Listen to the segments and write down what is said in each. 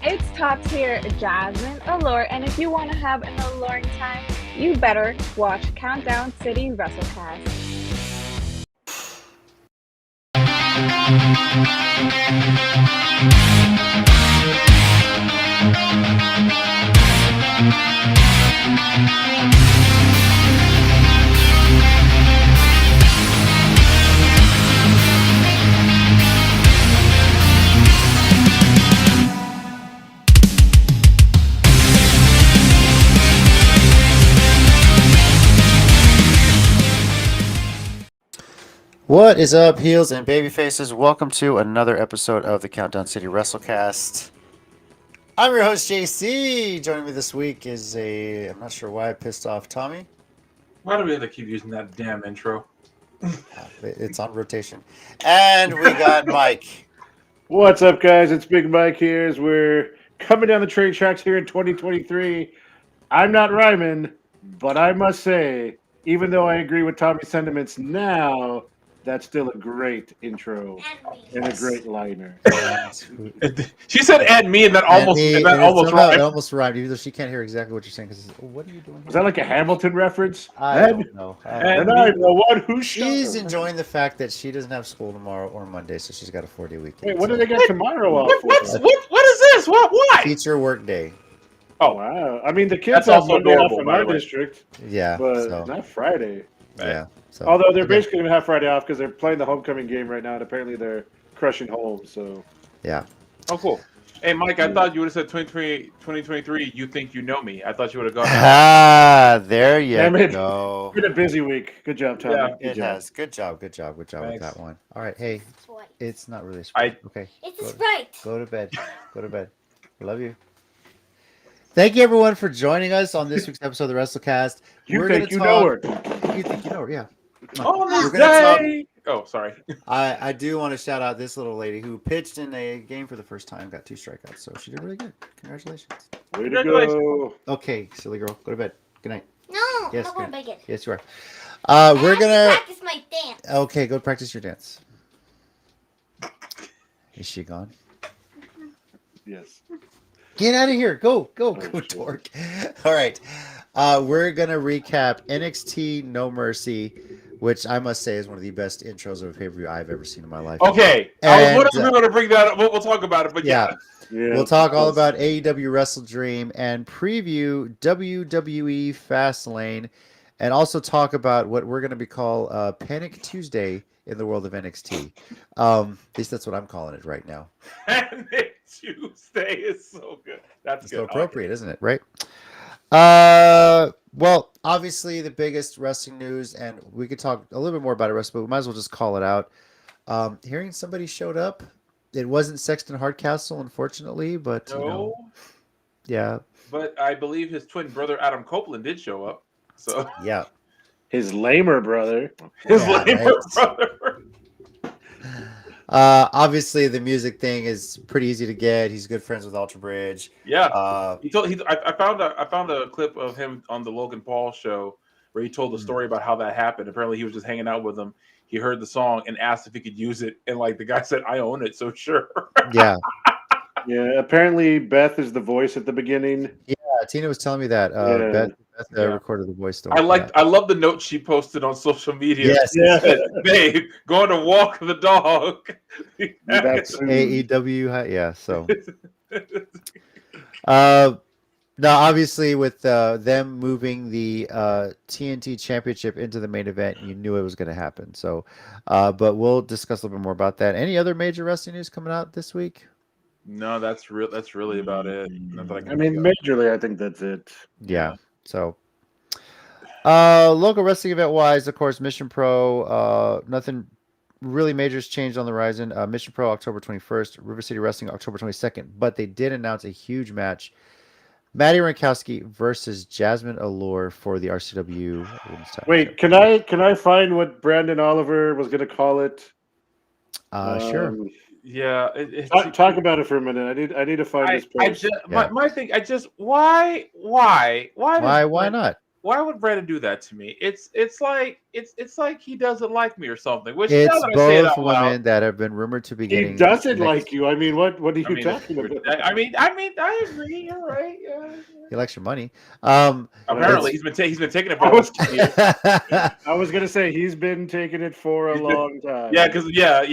It's top tier Jasmine Allure, and if you want to have an alluring time, you better watch Countdown City WrestleCast. What is up, heels and baby faces? Welcome to another episode of the Countdown City WrestleCast. I'm your host, JC. Joining me this week is I'm not sure why I pissed off Tommy. Why do we have to keep using that damn intro? It's on rotation. And we got Mike. What's up, guys? It's Big Mike here. As we're coming down the train tracks here in 2023. I'm not rhyming, but I must say, even though I agree with Tommy's sentiments now, that's still a great intro and a great liner. She said "and me," and that almost Somehow it rhymed. almost rhymed, even though she can't hear exactly what you're saying. Because what are you doing? Was that like a Hamilton reference? I don't know. And I'm the one who She's enjoying the fact that she doesn't have school tomorrow or Monday, so she's got a 4-day weekend. Wait, what do they got tomorrow off? What is this? Why? Teacher work day. Oh, wow. I mean, the kids That's have also Monday off adorable, in by our the way. district, Yeah. but So, not Friday. yeah. So, Although they're okay. basically going to have Friday off because they're playing the homecoming game right now, and apparently they're crushing home. So Yeah. Oh, cool. Hey, Mike, I thought you would have said 2023. You think you know me? I thought you would have gone. Ah, there you Damn it. go. It's been a busy week. Good job, Tommy. Yeah, Good It job. has. Good job with Thanks. that one. All right. Hey, Sprite. it's not really a Sprite. Okay. It's Go- a Sprite. Go to bed. Go to bed. Love you. Thank you, everyone, for joining us on this week's episode of the WrestleCast. You We're think gonna you know talk- her? You think you know her? Yeah. On We're this gonna talk- day. Oh, sorry. I do want to shout out this little lady who pitched in a game for the first time, got 2 strikeouts, so she did really good. Congratulations. Way to Congratulations. go. Okay, silly girl, go to bed. Good night. No, Yes, I want good. to bake it. Yes, you are. I We're have to gonna. practice my dance. Okay, go practice your dance. Is she gone? Yes. Get out of here. Go, shit. dork. All right. We're going to recap NXT No Mercy, which I must say is one of the best intros of a pay-per-view I've ever seen in my life. Okay, And, I was wondering if we were going to bring that up. We'll talk about it, but Yeah. Yeah. We'll talk all about AEW WrestleDream and preview WWE FastLane, and also talk about what we're going to be called Panic Tuesday in the world of NXT. At least that's what I'm calling it right now. Panic Tuesday is so good. That's It's good. so appropriate, isn't it? Right? Well, obviously the biggest wrestling news, and we could talk a little bit more about it, but we might as well just call it out. Hearing somebody showed up. It wasn't Sexton Hardcastle, unfortunately, but No, you know, yeah, but I believe his twin brother Adam Copeland did show up. So yeah. His lamer brother. his Yeah, labor right. brother. Obviously the music thing is pretty easy to get. He's good friends with Ultra Bridge. Yeah. Uh, I found a clip of him on the Logan Paul show where he told the story about how that happened. Apparently, he was just hanging out with him. He heard the song and asked if he could use it, and like the guy said, "I own it, so sure." yeah. Yeah. Apparently, Beth is the voice at the beginning. Tina was telling me that. Yeah. Beth Yeah. recorded the voice story. I love the note she posted on social media. Yes. Yeah. Babe, going to walk the dog. That's AEW, yeah. So, now obviously with them moving the TNT Championship into the main event, you knew it was going to happen. So, but we'll discuss a little bit more about that. Any other major wrestling news coming out this week? No, that's real. That's really about it. Not that I can I mean, think of. majorly, I think that's it. Yeah. So, local wrestling event wise, of course, Mission Pro. Nothing really major has changed on the horizon. Mission Pro October 21st, River City Wrestling October 22nd. But they did announce a huge match: Maddie Rankowski versus Jasmine Allure for the RCW Women's Title. Wait, can I find what Brandon Oliver was going to call it? Sure. Yeah, Talk about it for a minute. I need to find this post. my thing. Why Why not? Why would Brandon do that to me? It's like he doesn't like me or something. Which now It's that I say it both out loud, women that have been rumored to be He getting. doesn't next- like you. I mean, what are I you mean, talking about? I mean, I agree. You're right. Yeah. He likes your money. Apparently, he's been taking it for almost 2 years. I was gonna say he's been taking it for a long time. Yeah, because yeah.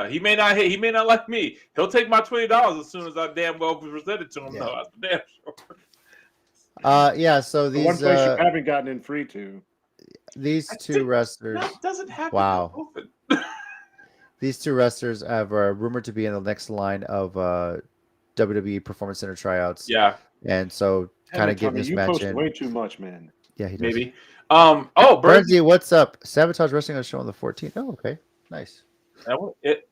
He may not like me. He'll take my $20 as soon as I damn well present it to him. Yeah. Though, that's for damn sure. Yeah. So The one these place you haven't gotten in free to. these two wrestlers. That doesn't happen. Wow. Often. These two wrestlers have rumored to be in the next line of WWE Performance Center tryouts. Yeah, And so kind of getting this you match post in. way too much, man. Yeah, he does. maybe. Oh, Bernsey, Bernsey, what's up? Sabotage Wrestling on the show on the 14th. Oh, okay. Nice.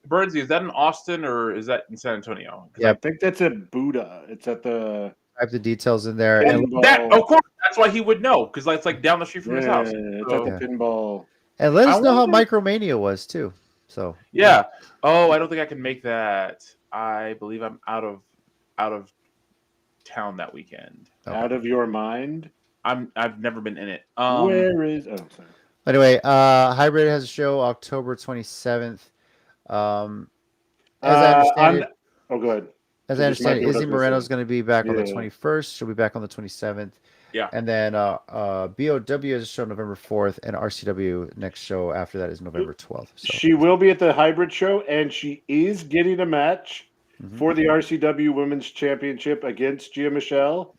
Bernsey, is that in Austin or is that in San Antonio? Yeah. I think that's at Buddha. It's at the I have the details in there. And And, that, of course, that's why he would know because it's like down the street from his house. It's So, at the pinball. and let us I know how wonder- Micromania was too. So yeah. Oh, I don't think I can make that. I believe I'm out of town that weekend. Okay. Out of your mind. I've never been in it. Where is? Oh, sorry. Anyway, Hybrid has a show October 27th. As I understand it, Oh, go ahead. As So I this might understand, be what I Izzy was gonna Moreno's say. going to be back on the Yeah. 21st. She'll be back on the 27th. Yeah. And then BOW has a show November 4th, and RCW next show after that is November 12th. So She will be at the hybrid show, and she is getting a match Mhm. for the RCW Women's Championship against Gia Michelle.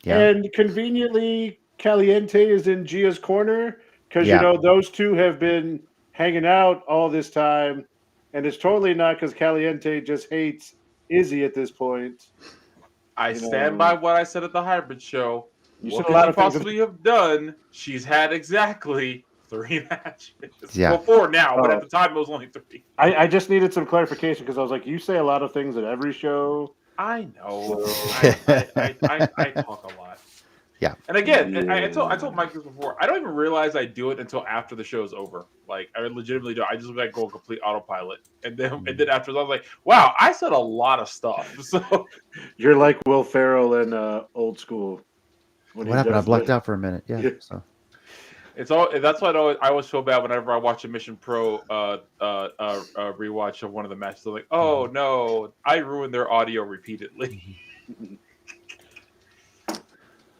yeah, And conveniently, Caliente is in Gia's corner because, Yeah. those two have been hanging out all this time. And it's totally not because Caliente just hates Izzy at this point. I You stand know, by what I said at the hybrid show. You What said a could lot she of things. possibly have done? She's had exactly 3 matches. Yeah. Well, 4 now, but Oh. at the time it was only 3. I just needed some clarification because I was like, you say a lot of things at every show. I know. So- I talk a lot. Yeah. And again, I told Mike this before. I don't even realize I do it until after the show's over. Like I legitimately do. I just like go complete autopilot, and then after I was like, wow, I said a lot of stuff. So You're like Will Ferrell in Old School. When what he happened? I does blacked the- out for a minute. Yeah. Yeah. So it's all. That's why I always feel bad whenever I watch a Mission Pro rewatch of one of the matches. I'm like, oh no, I ruined their audio repeatedly.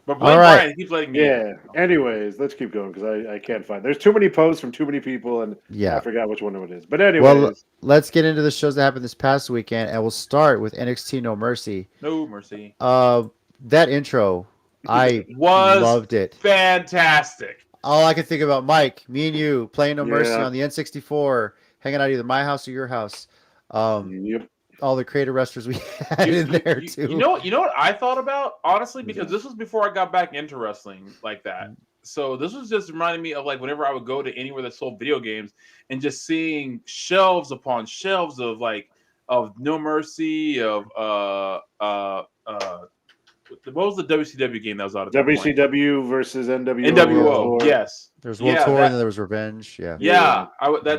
But Blake All right. Bryan keeps letting me. Yeah. Anyways, let's keep going because I can't find. There's too many posts from too many people, and I yeah. forgot which one it is. But anyways, Well, let's get into the shows that happened this past weekend, and we'll start with NXT No Mercy. No mercy. That intro, I Was loved it. fantastic. All I could think about, Mike, me and you playing No Mercy Yeah. on the N64, hanging out either my house or your house. yep. All the creator wrestlers we had in there too. You know what I thought about, honestly, because this was before I got back into wrestling like that. So this was just reminding me of like whenever I would go to anywhere that sold video games and just seeing shelves upon shelves of No Mercy, of what was the WCW game that was out at that point? WCW versus NWO. NWO, yes. There's World Yeah, Tour that- and then there was Revenge. Yeah. Yeah,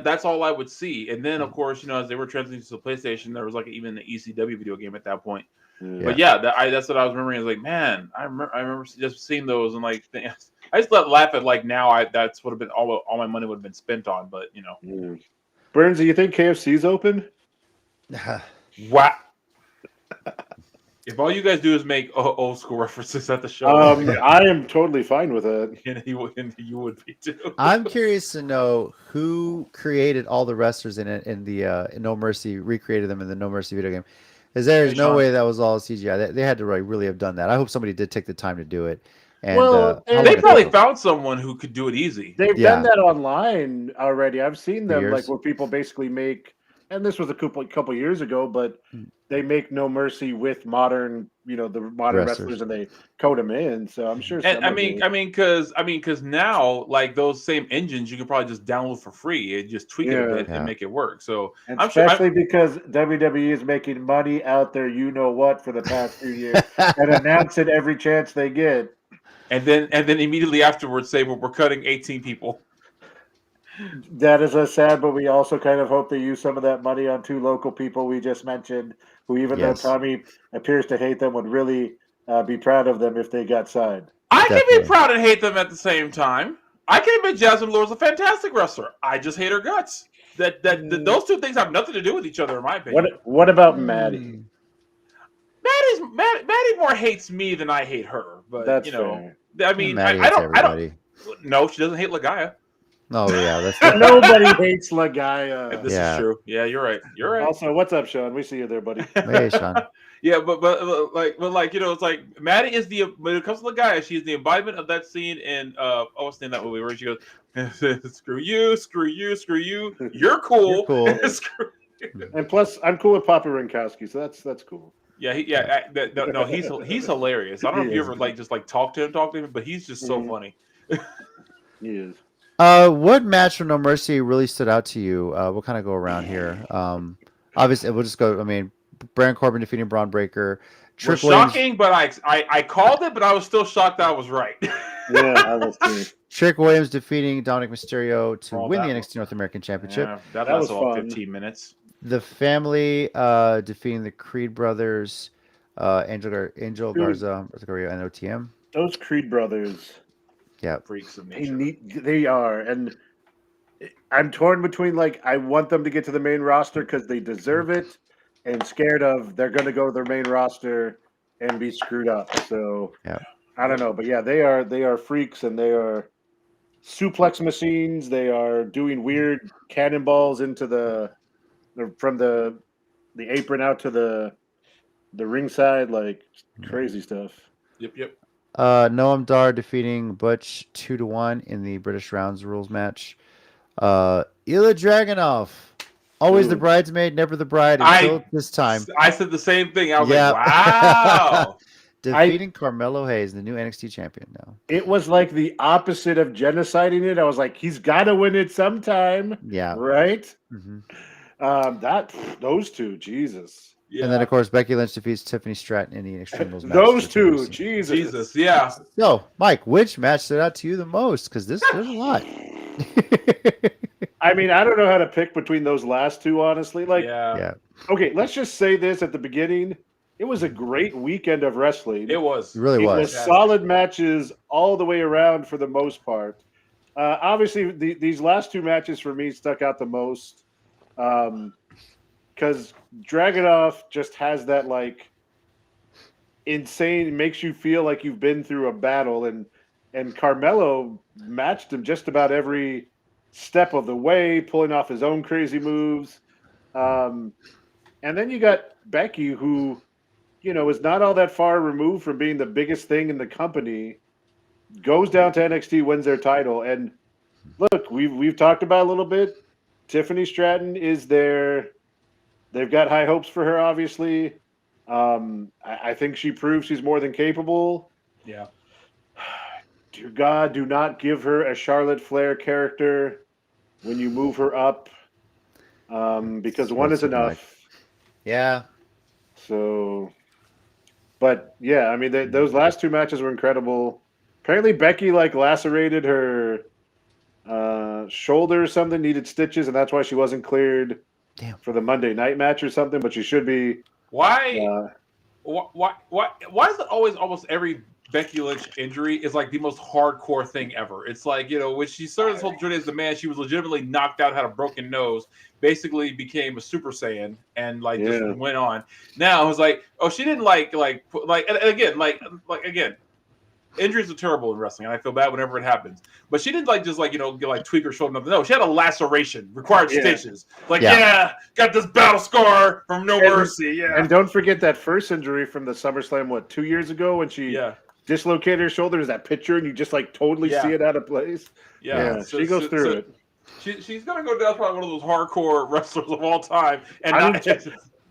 that's all I would see. And then, of course, as they were transitioning to the PlayStation, there was like even an ECW video game at that point. Yeah. But yeah, that's what I was remembering. I was like, man, I remember just seeing those and like, I just laugh at like now. That's would have been all my money would have been spent on. But Yeah. Burns, do you think KFC's open? wow. If all you guys do is make old school references at the show, I am totally fine with it. and you would be too. I'm curious to know who created all the wrestlers in it in the in No Mercy, recreated them in the No Mercy video game. Because there's no Sean. way that was all CGI. They had to really have done that. I hope somebody did take the time to do it. And Well, how long They it probably took. found someone who could do it easy. They've Yeah. done that online already. I've seen them Years. like where people basically make, and this was a couple years ago, but Hmm. they make No Mercy with modern, the modern Wrestlers. wrestlers, and they code them in. So I'm sure. And someone because now like those same engines you can probably just download for free and just tweak it a bit Yeah. and make it work. So and I'm sure- especially because WWE is making money out there, for the past few years, and announce it every chance they get. and then immediately afterwards say we're cutting 18 people. That is sad, but we also kind of hope they use some of that money on two local people we just mentioned, who even Yes. though Tommy appears to hate them, would really be proud of them if they got signed. I can Definitely. be proud and hate them at the same time. I can admit Jasmine Lord's a fantastic wrestler. I just hate her guts. Those two things have nothing to do with each other, in my opinion. What about Maddie? Maddie more hates me than I hate her. But That's you know, fair. I mean, Maddie I hates don't. everybody. No, she doesn't hate Lagaya. Oh yeah, that's Nobody hates Lagaya. This is true. Yeah, you're right. You're right. Also, what's up, Sean? We see you there, buddy. Hey, Sean. Yeah, but you know, it's like Maddie is when it comes to Lagaya, she's the embodiment of that scene in what's the name of that movie where she goes, screw you, screw you, screw you. You're cool. You're cool. Screw you. And plus, I'm cool with Papa Rinkowski, so that's cool. Yeah, he's hilarious. I don't know if you ever just talk to him, but he's just so funny. He is. What match from No Mercy really stood out to you? We'll kind of go around here. Obviously, we'll just go. I mean, Baron Corbin defeating Braun Breaker. Was shocking, but I called it, but I was still shocked that I was right. Yeah, I was too. Trick Williams defeating Dominic Mysterio to Oh, win the that NXT North American Championship. Yeah, that was lasted about fun. 15 minutes. The Family defeating the Creed brothers, Angel Garza, and OTM. Those Creed brothers. Yeah, Freaks of nature. They are, and I'm torn between I want them to get to the main roster because they deserve it, and scared of they're going to go to their main roster and be screwed up. So yeah. I don't know, but yeah, they are freaks, and they are suplex machines. They are doing weird cannonballs into from the apron out to the ringside, crazy stuff. Yep. Noam Dar defeating Butch 2-1 in the British Rounds Rules match. Ilya Dragunov, always the bridesmaid, never the bride until this time. I said the same thing. I was Yeah. like, wow. Defeating Carmelo Hayes, the new NXT champion now. It was like the opposite of genociding it. I was like, he's got to win it sometime. Yeah. Right? Mm-hmm. Those two, Jesus. Yeah. And then, of course, Becky Lynch defeats Tiffany Stratton in the Extreme Rules match. Those two, Jesus. Yeah. So, Mike, which match stood out to you the most? Because there's a lot. I mean, I don't know how to pick between those last two, honestly. Yeah. Okay, let's just say this at the beginning. It was a great weekend of wrestling. It was. It really was. Solid matches all the way around for the most part. Obviously, these last two matches for me stuck out the most because Dragunov just has that insane, makes you feel like you've been through a battle, and Carmelo matched him just about every step of the way, pulling off his own crazy moves. And then you got Becky, who, is not all that far removed from being the biggest thing in the company, goes down to NXT, wins their title. And look, we've talked about it a little bit. Tiffany Stratton is there. They've got high hopes for her, obviously. I think she proves she's more than capable. Yeah. Dear God, do not give her a Charlotte Flair character when you move her up, because one is enough. Yeah. So, but yeah, I mean, those last two matches were incredible. Apparently, Becky lacerated her shoulder or something, needed stitches, and that's why she wasn't cleared for the Monday night match or something. But she should be. Why is it always almost every Becky Lynch injury is the most hardcore thing ever? It's when she started this whole journey as the man, she was legitimately knocked out, had a broken nose, basically became a Super Saiyan, and just went on. Now it was she didn't again, injuries are terrible in wrestling, and I feel bad whenever it happens. But she didn't tweak her shoulder. No, she had a laceration, required stitches. Got this battle scar from No Mercy. Yeah, and don't forget that first injury from the SummerSlam, 2 years ago, when she dislocated her shoulder. Is that picture, and you just totally see it out of place. Yeah. So, she goes through it. She's gonna go down probably one of those hardcore wrestlers of all time, and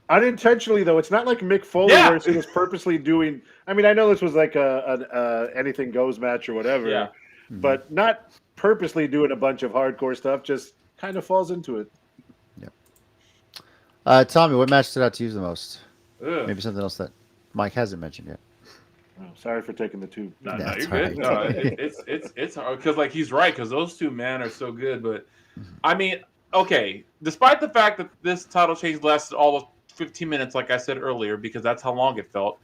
unintentionally, though. It's not like Mick Foley where he was purposely doing. I mean, I know this was a anything goes match or whatever, but not purposely doing a bunch of hardcore stuff. Just kind of falls into it. Yeah. Tommy, what match stood out to you the most? Ugh. Maybe something else that Mike hasn't mentioned yet. Oh, sorry for taking the two. No, you're good. No, it's hard because he's right, because those two men are so good. But I mean, okay, despite the fact that this title change lasted all of 15 minutes, like I said earlier, because that's how long it felt.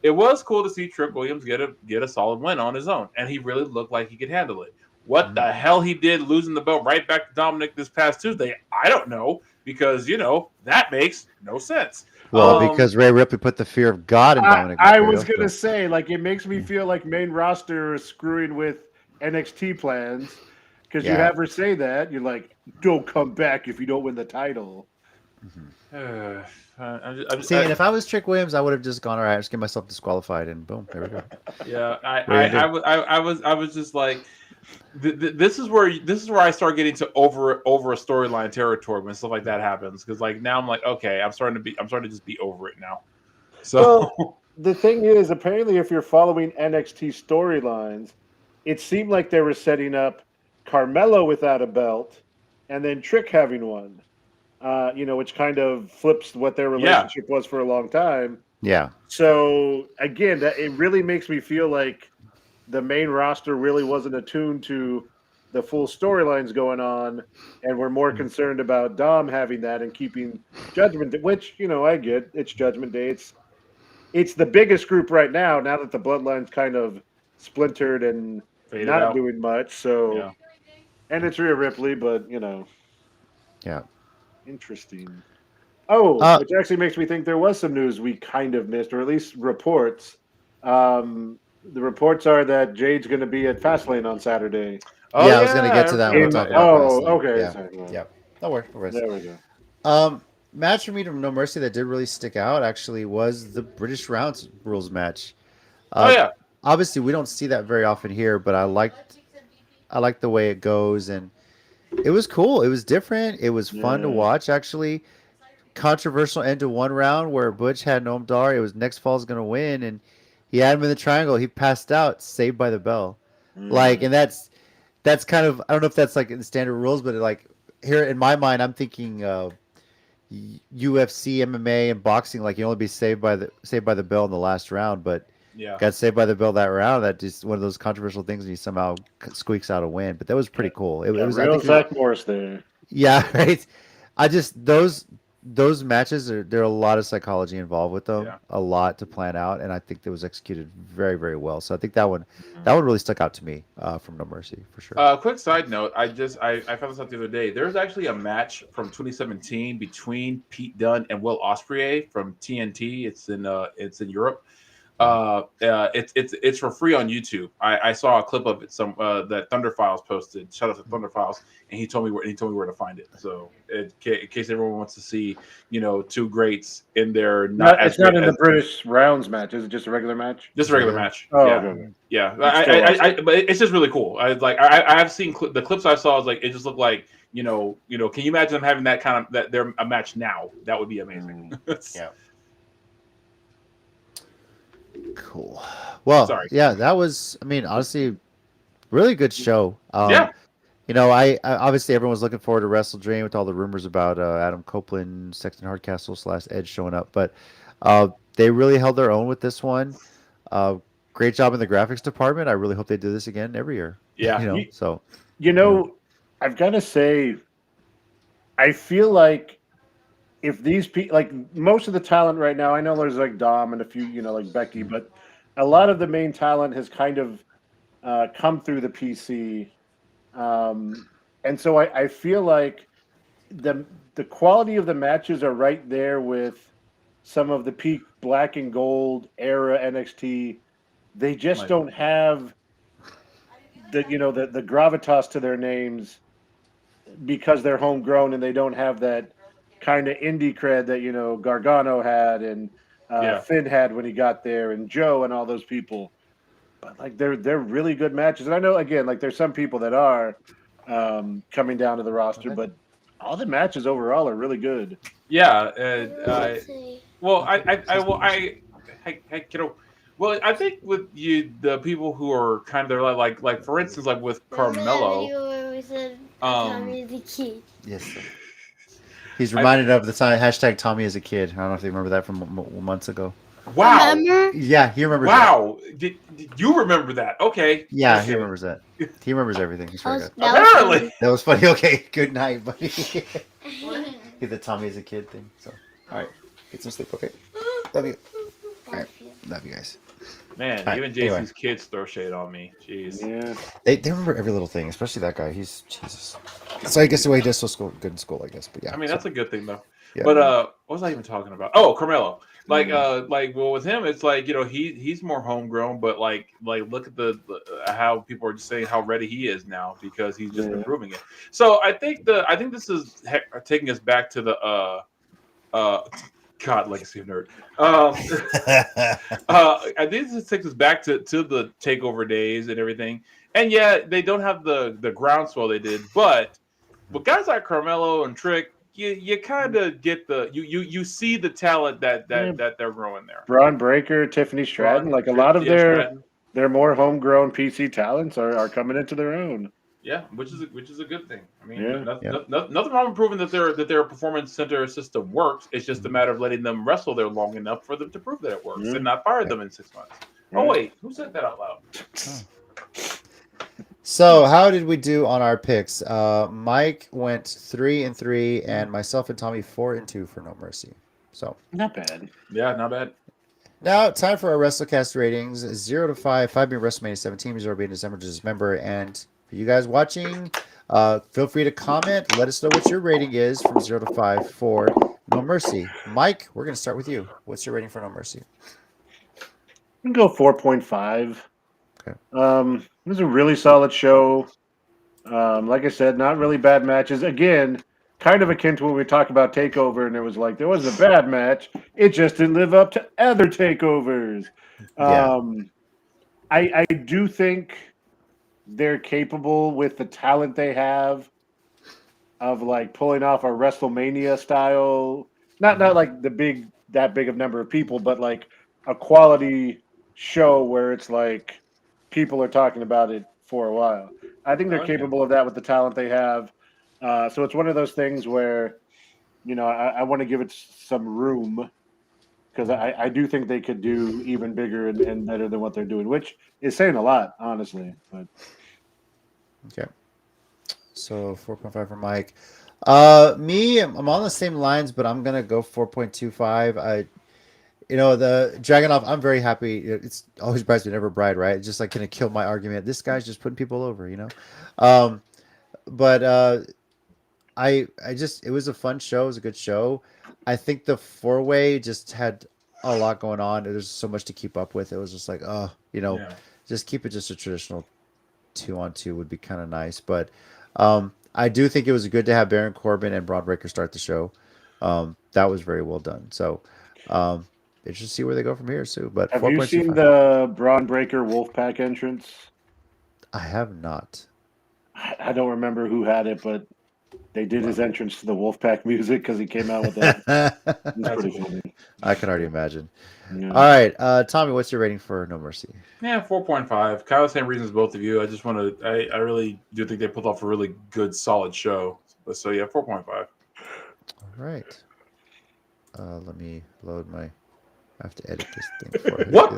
it was cool to see Trick Williams get a solid win on his own, and he really looked like he could handle it. What the hell he did losing the belt right back to Dominic this past Tuesday, I don't know, because that makes no sense. Well, because Rhea Ripley put the fear of God in Dominic Mysterio. I was gonna say, like, it makes me feel like main roster is screwing with NXT plans because you have her say that you're like, don't come back if you don't win the title. See, and if I was Trick Williams, I would have just gone, all right, just get myself disqualified, and boom, there we go. Yeah, I was just like, this is where I start getting to over a storyline territory when stuff like that happens, because like now I'm like, okay, I'm starting to just be over it now. So the thing is, apparently, if you're following NXT storylines, it seemed like they were setting up Carmelo without a belt, and then Trick having one. Which kind of flips what their relationship was for a long time. Yeah. So again, it really makes me feel like the main roster really wasn't attuned to the full storylines going on, and we're more concerned about Dom having that and keeping Judgment Day, which, I get. It's Judgment Day. It's the biggest group right now that the Bloodline's kind of splintered and faded not out. doing much. So, and it's Rhea Ripley, but, Yeah. Interesting. Which actually makes me think there was some news we kind of missed, or at least reports. The reports are that Jade's going to be at FastLane on Saturday. I was going to get to that. We'll talk about FastLane. Okay. Yeah. Sorry, Yeah. No worries. There we go. Match for me to No Mercy that did really stick out actually was the British Rounds rules match. Obviously, we don't see that very often here, but I liked the way it goes, and it was cool. It was different. It was fun to watch, actually. Controversial end to one round where Butch had Noam Dar. It was next fall's going to win, and he had him in the triangle. He passed out, saved by the bell. And that's kind of, I don't know if that's like in the standard rules, but here in my mind, I'm thinking UFC, MMA, and boxing. Like you only be saved by the bell in the last round, but got saved by the bell that round. That just one of those controversial things, and he somehow squeaks out a win. But that was pretty cool. It was real Zach Morris there. Yeah, right. I just those matches there are a lot of psychology involved with them, a lot to plan out, and I think that was executed very, very well. So I think that one really stuck out to me from No Mercy for sure. Quick side note, I found this out the other day. There's actually a match from 2017 between Pete Dunne and Will Ospreay from TNT. It's in Europe. It's for free on YouTube. I saw a clip of it that Thunder Files posted. Shout out to Thunder Files, and he told me where to find it. So in case everyone wants to see, two greats in there. It's not in the British Rounds match. Is it just a regular match? Just a regular match. Oh, yeah. okay. Yeah. But it's just really cool. I've seen the clips I saw. It just looked like can you imagine them having that kind of that they're a match now? That would be amazing. Yeah. Cool. Well, that was, honestly, really good show. I obviously everyone's looking forward to WrestleDream with all the rumors about Adam Copeland, Sexton Hardcastle / Edge showing up, but they really held their own with this one. Great job in the graphics department. I really hope they do this again every year. Yeah. I've got to say, I feel like if these people, like most of the talent right now, I know there's like Dom and a few, like Becky, but a lot of the main talent has kind of come through the PC. And so I feel like the quality of the matches are right there with some of the peak black and gold era NXT. They just don't have the gravitas to their names because they're homegrown and they don't have that kind of indie cred that Gargano had and Finn had when he got there, and Joe and all those people. But they're really good matches, and I know again there's some people that are coming down to the roster, but all the matches overall are really good. Yeah. Well, I think with the people who are kind of like for instance, like with Carmelo. Yes. Sir. He's reminded of the time # Tommy as a kid. I don't know if they remember that from months ago. Wow. Remember? Yeah, he remembers. Wow. Did you remember that? Okay. Yeah, he remembers that. He remembers everything. He's very good. Apparently. That was funny. Okay, good night, buddy. The Tommy as a kid thing. So, all right, get some sleep. Okay, love you. All right, Love you guys. Man, All even right, anyway. JC's kids throw shade on me. Jeez. Yeah. They remember every little thing, especially that guy. He's Jesus. So I guess the way he does so good in school, I guess. But yeah, I mean, that's a good thing though. Yeah. But what was I even talking about? Oh, Carmelo. Like Mhm. well, with him, it's like, you know, he's more homegrown, but like look at the how people are just saying how ready he is now because he's just been Yeah. proving it. So I think this is taking us back to the God, legacy of nerd. I think this takes us back to the takeover days and everything. And yeah, they don't have the groundswell they did, but with guys like Carmelo and Trick, you kind of get you see the talent that Yeah. they're growing there. Braun Breaker, Tiffany Stratton, like a lot of Stratton. their more homegrown PC talents are coming into their own. Yeah, which is a good thing. I mean, Yeah. nothing wrong with proving that their performance center system works. It's just a matter of letting them wrestle there long enough for them to prove that it works and not fire them in 6 months. Right. Oh wait, who said that out loud? So how did we do on our picks? Mike went 3-3, and myself and Tommy 4-2 for No Mercy. So Not bad. Yeah, not bad. now time for our WrestleCast ratings: 0 to 5, 5 being WrestleMania 17, 0 being December to Dismember. And for you guys watching, feel free to comment. Let us know what your rating is from 0 to 5 for No Mercy. Mike, we're gonna start with you. What's your rating for No Mercy? I'm gonna go 4.5. Okay. It was a really solid show. Like I said, not really bad matches. Again, kind of akin to when we talked about Takeover, and it was like there wasn't a bad match. It just didn't live up to other takeovers. Yeah. I do think they're capable with the talent they have of like pulling off a WrestleMania style, not like that big of number of people, but like a quality show where it's like people are talking about it for a while. I think they're Okay. capable of that with the talent they have. So it's one of those things where, you know, I want to give it some room because I do think they could do even bigger and better than what they're doing, which is saying a lot, honestly. But Okay. So 4.5 for Mike. Me, I'm on the same lines, but I'm gonna go 4.25. The Dragunov, I'm very happy. It's always brides but never bride, right? It's just like gonna kill my argument. This guy's just putting people over, But it was a fun show. It was a good show. I think the 4-way just had a lot going on. There's so much to keep up with. It was just like, Yeah. just keep it just a traditional 2-on-2 would be kind of nice. But I do think it was good to have Baron Corbin and Braun Breaker start the show. That was very well done. So it's just see where they go from here, Sue. But have you seen 4.25. the Braun Breaker Wolfpack entrance? I have not. I don't remember who had it, but they did his entrance to the Wolfpack music because he came out with that. It's pretty funny. I can already imagine. Yeah. All right, Tommy, what's your rating for No Mercy? Yeah, 4.5. Kind of the same reasons both of you. I just want to. I really do think they pulled off a really good, solid show. So yeah, 4.5. All right. Let me load my. I have to edit this thing for it. What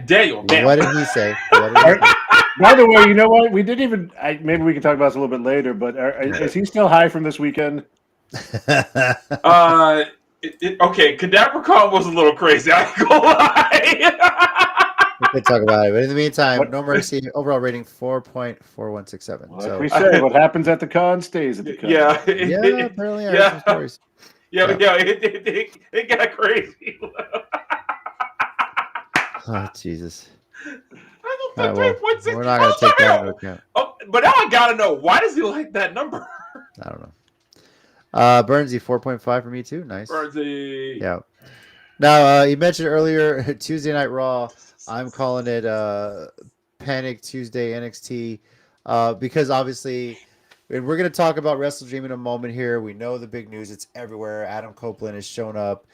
Daniel? Damn. What did he say? What did he say? By the way, you know what? We didn't even. Maybe we can talk about this a little bit later. But is he still high from this weekend? Okay, Cadavercon was a little crazy. I ain't gonna lie. We could talk about it, but in the meantime, What? No Mercy overall rating 4.4167. Like So we say, what happens at the con stays at the con. Yeah. apparently I heard some stories. Yeah. It got crazy. Oh Jesus! I All don't right, think 3.6. we're not gonna take that into account. Oh, but now I gotta know, why does he like that number? I don't know. Burnsy 4.5 for me too. Nice. Bernsey. Yeah. Now you mentioned earlier Tuesday Night Raw. I'm calling it Panic Tuesday NXT because obviously, and we're going to talk about WrestleDream in a moment here. We know the big news. It's everywhere. Adam Copeland has shown up.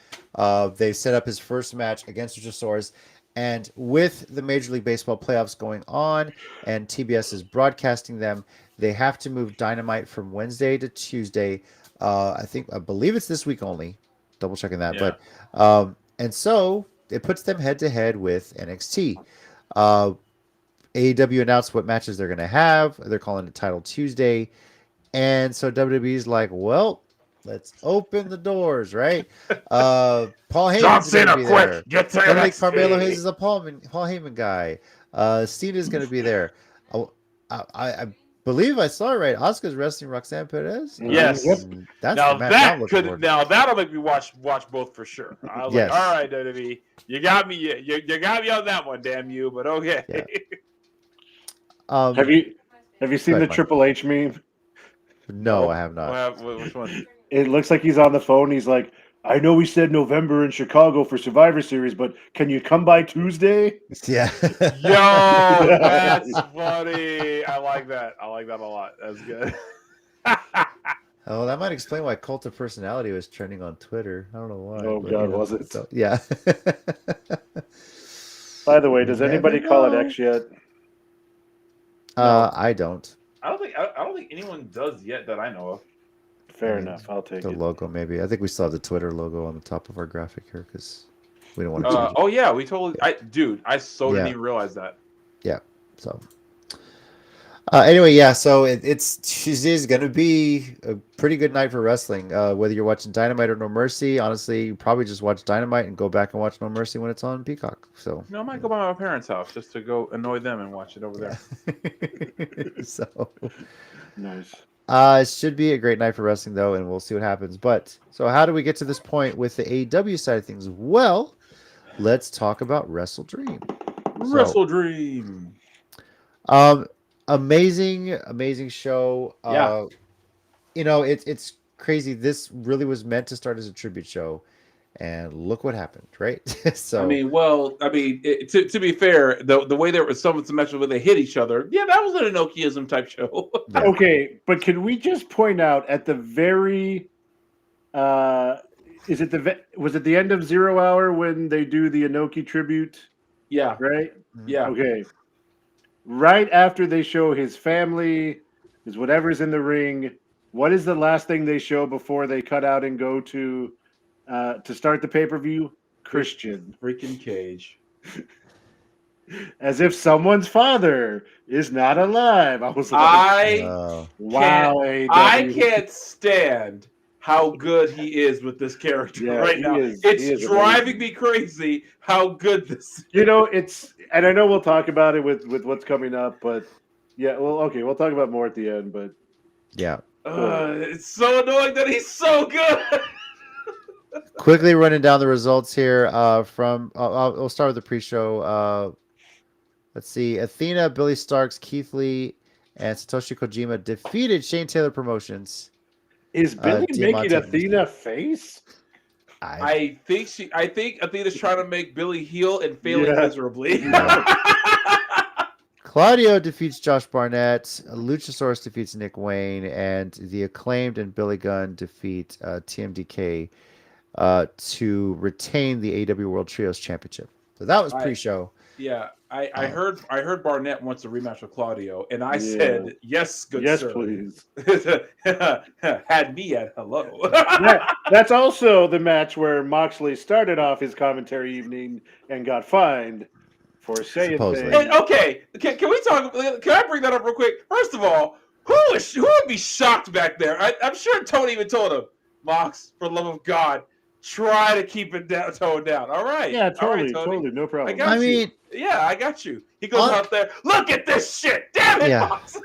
They set up his first match against Luchasaurus. And with the Major League Baseball playoffs going on and TBS is broadcasting them, they have to move Dynamite from Wednesday to Tuesday. I believe it's this week only. Double checking that. Yeah. But and so it puts them head to head with NXT. AEW announced what matches they're going to have. They're calling it Title Tuesday. And so WWE's like, well, Let's open the doors, right? Paul John Heyman's going to Cena, be quick, there. get to Suddenly, NXT. Carmelo Hayes is a Paul Heyman guy. Cena's going to be there. I believe I saw it right. Asuka's wrestling Roxanne Perez. Yes. That's Now the match I'm looking forward to. now that'll make me watch both for sure. I was Yes. like, all right, WWE, you got me. You got me on that one, damn you. But okay. Yeah. Have you seen the Mike. Triple H meme? No, I have not. Which one? It looks like he's on the phone. He's like, I know we said November in Chicago for Survivor Series, but can you come by Tuesday? Yeah. Yo, that's funny. I like that. I like that a lot. That's good. Oh, that might explain why Cult of Personality was trending on Twitter. I don't know why. Oh, God, was it? So, yeah. By the way, does anybody Never call it know. X yet? I don't. I don't think anyone does yet that I know of. Fair enough. I'll take The it. logo, maybe. I think we still have the Twitter logo on the top of our graphic here because we don't want to change it. Oh yeah, we totally. I didn't Yeah. even realize that. So, anyway, yeah. So it's Tuesday's gonna be a pretty good night for wrestling. Whether you're watching Dynamite or No Mercy, honestly, you probably just watch Dynamite and go back and watch No Mercy when it's on Peacock. So, No, I might go by my parents' house just to go annoy them and watch it over there. so. Nice. It should be a great night for wrestling, though, and we'll see what happens. But so, how do we get to this point with the AEW side of things? Well, let's talk about WrestleDream. WrestleDream. Amazing show. Yeah. It's crazy. This really was meant to start as a tribute show, and look what happened, right? So to be fair, the way there was some matches where they hit each other, yeah, that was an Enochiism type show. Yeah. Okay, but can we just point out at the very was it the end of 0 Hour when they do the Inoki tribute, Yeah, right? yeah. Okay. Right after they show his family, his whatever's in the ring, what is the last thing they show before they cut out and go to start the pay-per-view? Christian. Freaking Cage. As if someone's father is not alive. I was like, wow, AEW. I can't stand how good he is with this character right now. It's driving me crazy how good this. And I know we'll talk about it with what's coming up, but yeah, well, okay, we'll talk about more at the end, but yeah. It's so annoying that he's so good. Quickly running down the results here. We'll start with the pre-show. Let's see. Athena, Billy Starks, Keith Lee, and Satoshi Kojima defeated Shane Taylor Promotions. Is Billy making Diamante. Athena face? I think Athena's trying to make Billy heel and failing miserably. Claudio defeats Josh Barnett. Luchasaurus defeats Nick Wayne, and the Acclaimed and Billy Gunn defeat TMDK to retain the AEW World Trios Championship. So that was pre-show. Yeah, I heard Barnett wants a rematch with Claudio, and I said yes, good sir. Please. Had me at hello. That's also the match where Moxley started off his commentary evening and got fined for saying things. And, okay, can we talk? Can I bring that up real quick? First of all, who would be shocked back there? I'm sure Tony even told him, Mox, for the love of God, try to keep it toned down. All right. Yeah, totally, all right, totally, no problem. I mean, yeah, I got you. He goes out there. Look at this shit. Damn it, Mox.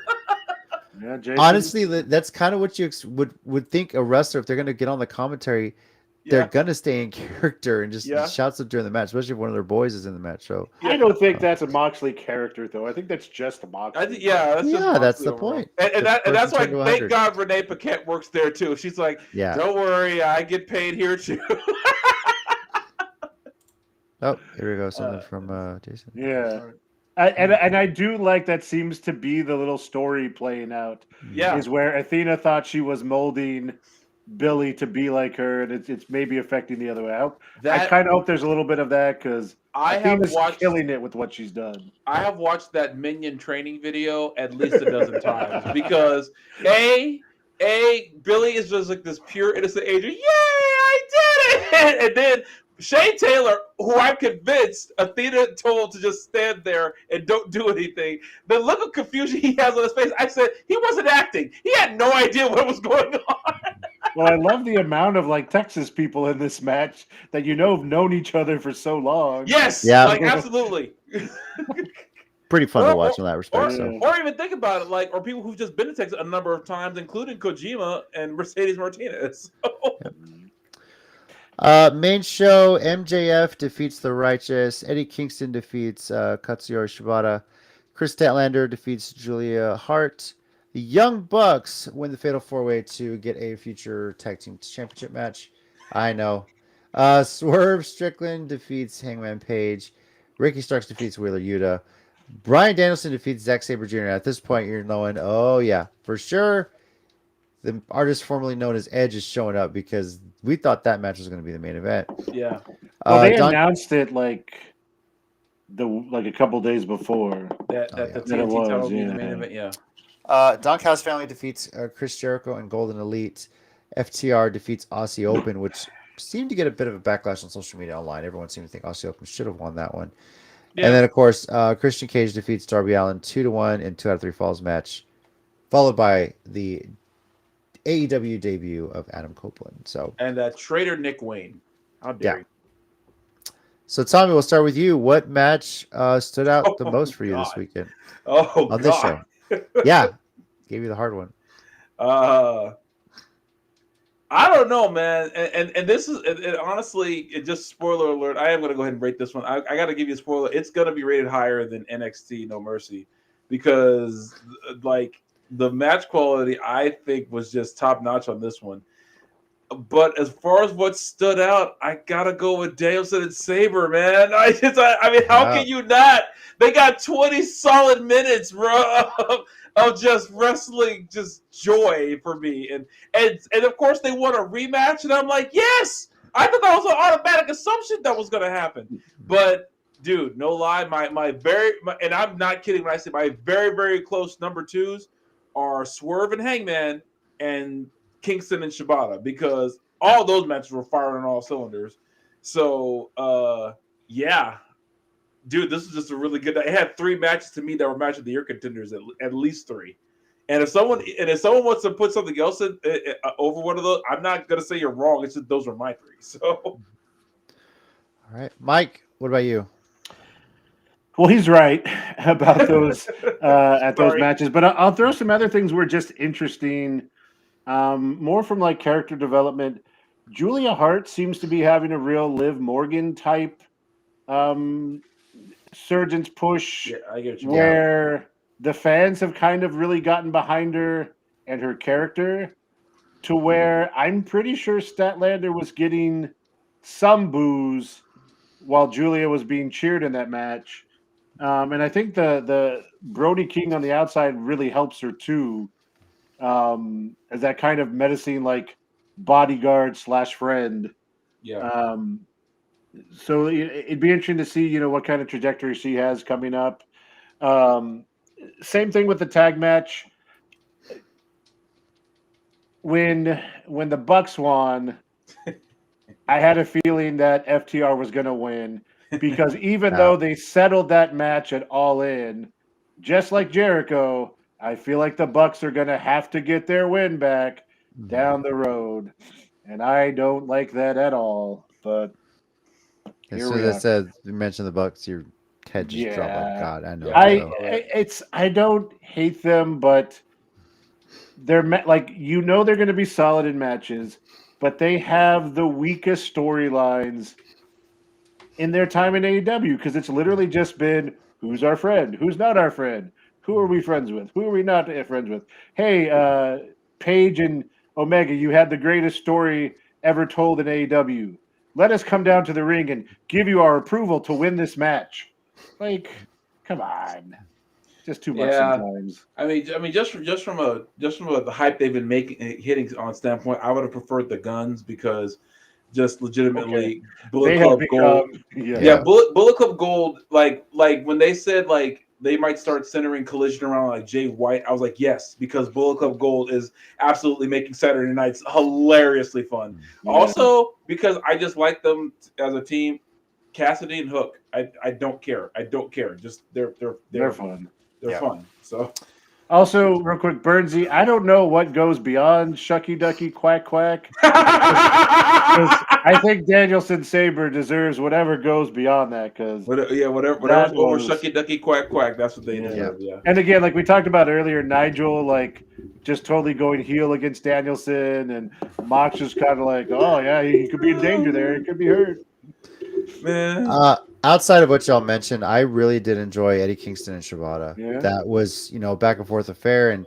Yeah, Jason. Honestly, that's kind of what you would think a wrestler, if they're going to get on the commentary, they're going to stay in character and just shouts up during the match, especially if one of their boys is in the match. So I don't think that's a Moxley character, though. I think that's just a Moxley. That's the point. And that's why, thank God, Renee Paquette works there too. She's like, don't worry, I get paid here too. Oh, here we go. Something from Jason. Yeah. And I do like that seems to be the little story playing out. Yeah. Is where Athena thought she was molding Billy to be like her, and it's maybe affecting the other way. I kind of hope there's a little bit of that because Athena's killing it with what she's done. I have watched that Minion training video at least a dozen times because Billy is just like this pure innocent angel. Yay, I did it! And then Shane Taylor, who I'm convinced Athena told to just stand there and don't do anything, the look of confusion he has on his face, I said he wasn't acting. He had no idea what was going on. Well, I love the amount of like Texas people in this match that have known each other for so long. Yes, Yeah. like absolutely. Pretty fun to watch in that respect. Or even think about it, like, or people who've just been to Texas a number of times, including Kojima and Mercedes Martinez. Main show: MJF defeats the Righteous. Eddie Kingston defeats Katsuyori Shibata. Chris Statlander defeats Julia Hart. The Young Bucks win the Fatal 4-Way to get a future tag team championship match. I know. Swerve Strickland defeats Hangman Page. Ricky Starks defeats Wheeler Yuta. Bryan Danielson defeats Zack Sabre Jr. At this point, you're knowing, oh yeah, for sure, the artist formerly known as Edge is showing up because we thought that match was going to be the main event. Yeah. Well, they announced it like a couple days before that the TNT title would be the main event. Yeah. Don Callis family defeats Chris Jericho and Golden Elite. FTR defeats Aussie Open, which seemed to get a bit of a backlash on social media online. Everyone seemed to think Aussie Open should have won that one. Yeah. And then, of course, Christian Cage defeats Darby Allin 2-1 in 2 out of 3 falls match, followed by the AEW debut of Adam Copeland. So and Traitor Nick Wayne. How dare you? So Tommy, we'll start with you. What match stood out the most for you this weekend? On this show? Yeah, gave you the hard one. I don't know, man. And this is honestly, it just spoiler alert. I am going to go ahead and rate this one. I got to give you a spoiler. It's going to be rated higher than NXT No Mercy because like the match quality I think was just top notch on this one. But as far as what stood out, I gotta go with Danielson and Sabre, man. I mean, how can you not? They got 20 solid minutes, bro, of just wrestling, just joy for me. And of course they want a rematch, and I'm like, yes. I thought that was an automatic assumption that was gonna happen. But dude, no lie, and I'm not kidding when I say my very, very close number twos are Swerve and Hangman and Kingston and Shibata, because all those matches were firing on all cylinders. So yeah, dude, this is just a really good. It had 3 matches to me that were match of the year contenders, at least 3. And if someone wants to put something else over one of those, I'm not gonna say you're wrong. It's just those are my 3. So, all right, Mike, what about you? Well, he's right about those those matches, but I'll throw some other things were just interesting. More from like character development. Julia Hart seems to be having a real Liv Morgan type surgeon's push, where the fans have kind of really gotten behind her and her character, to where I'm pretty sure Statlander was getting some boos while Julia was being cheered in that match. And I think the Brody King on the outside really helps her too. As that kind of menacing like bodyguard / friend. Yeah. So it'd be interesting to see, what kind of trajectory she has coming up. Same thing with the tag match. When the Bucks won, I had a feeling that FTR was going to win because even though they settled that match at All In, just like Jericho, I feel like the Bucks are going to have to get their win back down the road, and I don't like that at all. But as soon as I said you mentioned the Bucks, your head just dropped. Like God, I know. I don't hate them, but they're like they're going to be solid in matches, but they have the weakest storylines in their time in AEW because it's literally just been who's our friend, who's not our friend. Who are we friends with? Who are we not friends with? Hey, Paige and Omega, you had the greatest story ever told in AEW. Let us come down to the ring and give you our approval to win this match. Like, come on, just too much sometimes. I mean, just from the hype they've been hitting on standpoint, I would have preferred the Guns because just legitimately Bullet Club Gold. Bullet Club Gold. Like when they said like they might start centering Collision around like Jay White, I was like, yes, because Bullet Club Gold is absolutely making Saturday nights hilariously fun. Yeah. Also, because I just like them as a team, Cassidy and Hook. I don't care. Just they're fun. They're fun. So Also, real quick, Bernsey, I don't know what goes beyond Shucky Ducky Quack Quack. I think Danielson Saber deserves whatever goes beyond that. Because whatever's over Shucky Ducky Quack Quack, that's what they deserve. Yeah. And again, like we talked about earlier, Nigel like just totally going heel against Danielson, and Mox just kind of like, oh yeah, he could be in danger there. He could be hurt. Man. Outside of what y'all mentioned, I really did enjoy Eddie Kingston and Shibata. Yeah. That was, back and forth affair, and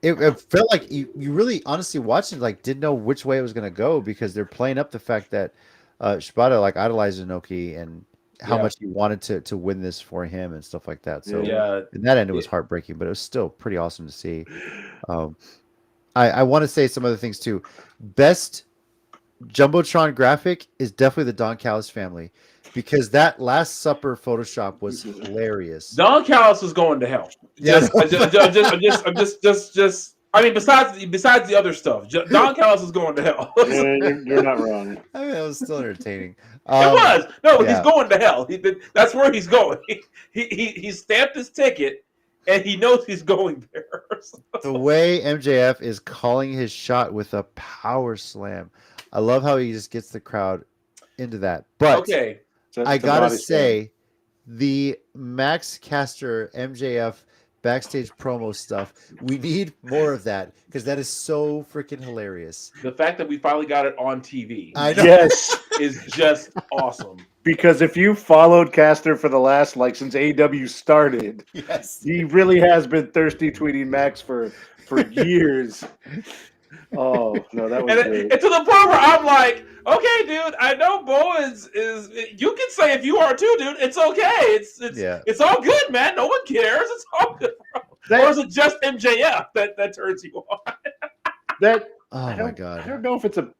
it felt like you really honestly watching like didn't know which way it was going to go because they're playing up the fact that Shibata like idolized Inoki and how much he wanted to win this for him and stuff like that. So in that end, it was heartbreaking, but it was still pretty awesome to see. I want to say some other things too. Best Jumbotron graphic is definitely the Don Callis family because that Last Supper Photoshop was hilarious. Don Callis is going to hell. Yes. Just. I mean, besides the other stuff, Don Callis is going to hell. You're not wrong. I mean, it was still entertaining. It was. He's going to hell. That's where he's going. He stamped his ticket, and he knows he's going there. The way MJF is calling his shot with a power slam. I love how he just gets the crowd into that. But okay, I gotta say, the Max Caster MJF backstage promo stuff, we need more of that because that is so freaking hilarious. The fact that we finally got it on TV, is just awesome. Because if you followed Caster for the last since AEW started, he really has been thirsty tweeting Max for years. Oh no, that was and to the point where I'm like, okay, dude, I know Bo is you can say if you are too, dude, it's okay. It's all good, man. No one cares. It's all good, bro. Or is it just MJF that turns you on? My god. I don't know if it's a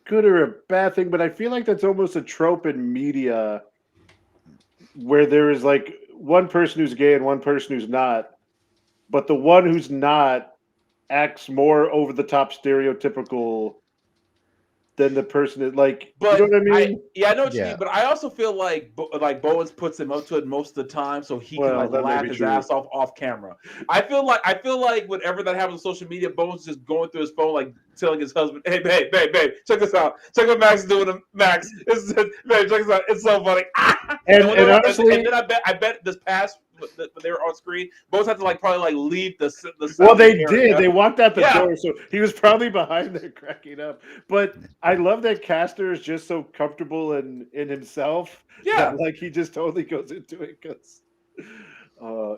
good or a bad thing, but I feel like that's almost a trope in media where there is like one person who's gay and one person who's not, but the one who's not acts more over the top stereotypical than the person that But you know what I mean? I know what you mean, but I also feel like Bowens puts him up to it most of the time, so he can laugh his ass off camera. I feel like whenever that happens on social media, Bowens just going through his phone telling his husband, "Hey, babe, check this out. Check what Max is doing to Max. Babe, check this out. It's so funny." And honestly, and then I bet this past when they were on screen, Bowens had to probably leave the well, they did. They walked out the door, so he was probably behind there cracking up. But I love that Caster is just so comfortable in himself. Yeah, that, he just totally goes into it because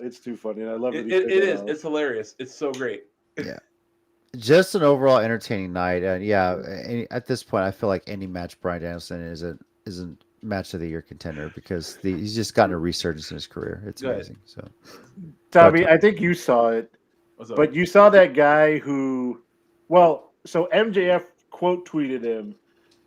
it's too funny. And I love it. It is. It's hilarious. It's so great. Yeah. Just an overall entertaining night, and at this point, I feel like any match Bryan Danielson is a match of the year contender because he's just gotten a resurgence in his career. It's amazing. So, Tommy, I think you saw it, but you saw that guy who, so MJF quote tweeted him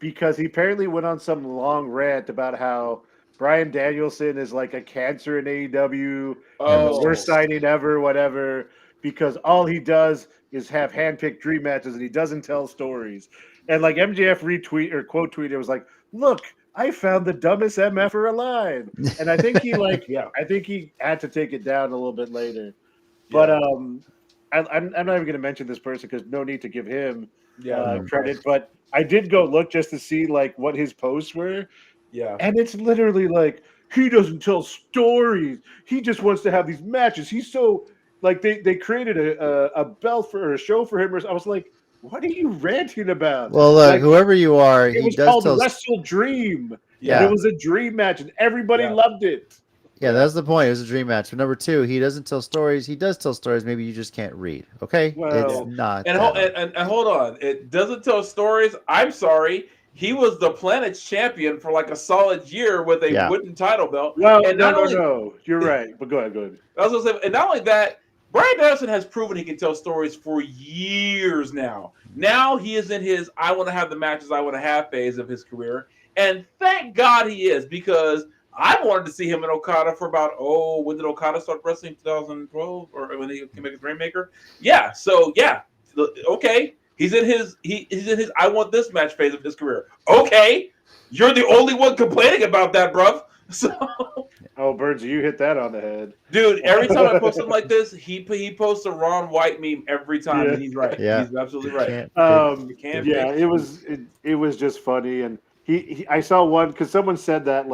because he apparently went on some long rant about how Bryan Danielson is like a cancer in AEW, and the worst signing ever, whatever, because all he does is have handpicked dream matches and he doesn't tell stories. And MJF retweet or quote tweeted, it was like, look, I found the dumbest MFer alive. And I think he I think he had to take it down a little bit later. But I'm not even going to mention this person because no need to give him credit. But I did go look just to see what his posts were. Yeah. And it's literally he doesn't tell stories. He just wants to have these matches. He's so they created a belt for a show for him. I was like, what are you ranting about? Well, look, whoever you are, it was called WrestleDream. Yeah, it was a dream match, and everybody loved it. Yeah, that's the point. It was a dream match. But number two, he doesn't tell stories. He does tell stories. Maybe you just can't read. Okay, it's not. And hold on, it doesn't tell stories. I'm sorry. He was the Planet's champion for a solid year with a wooden title belt. Well, and no, you're right. But go ahead. I was gonna say, and not only that. Bryan Danielson has proven he can tell stories for years now. Now he is in his I want to have the matches I want to have phase of his career. And thank God he is, because I wanted to see him in Okada for about, when did Okada start wrestling? 2012? Or when he came back as Rainmaker? Yeah, so okay. He's in his I want this match phase of his career. Okay. You're the only one complaining about that, bruv. So Oh, Burns, you hit that on the head. Dude, every time I post something like this, he posts a Ron White meme every time, Yeah. and he's right. Yeah. He's absolutely right. Can't You fix- can't fix It was just funny, and I saw one because someone said that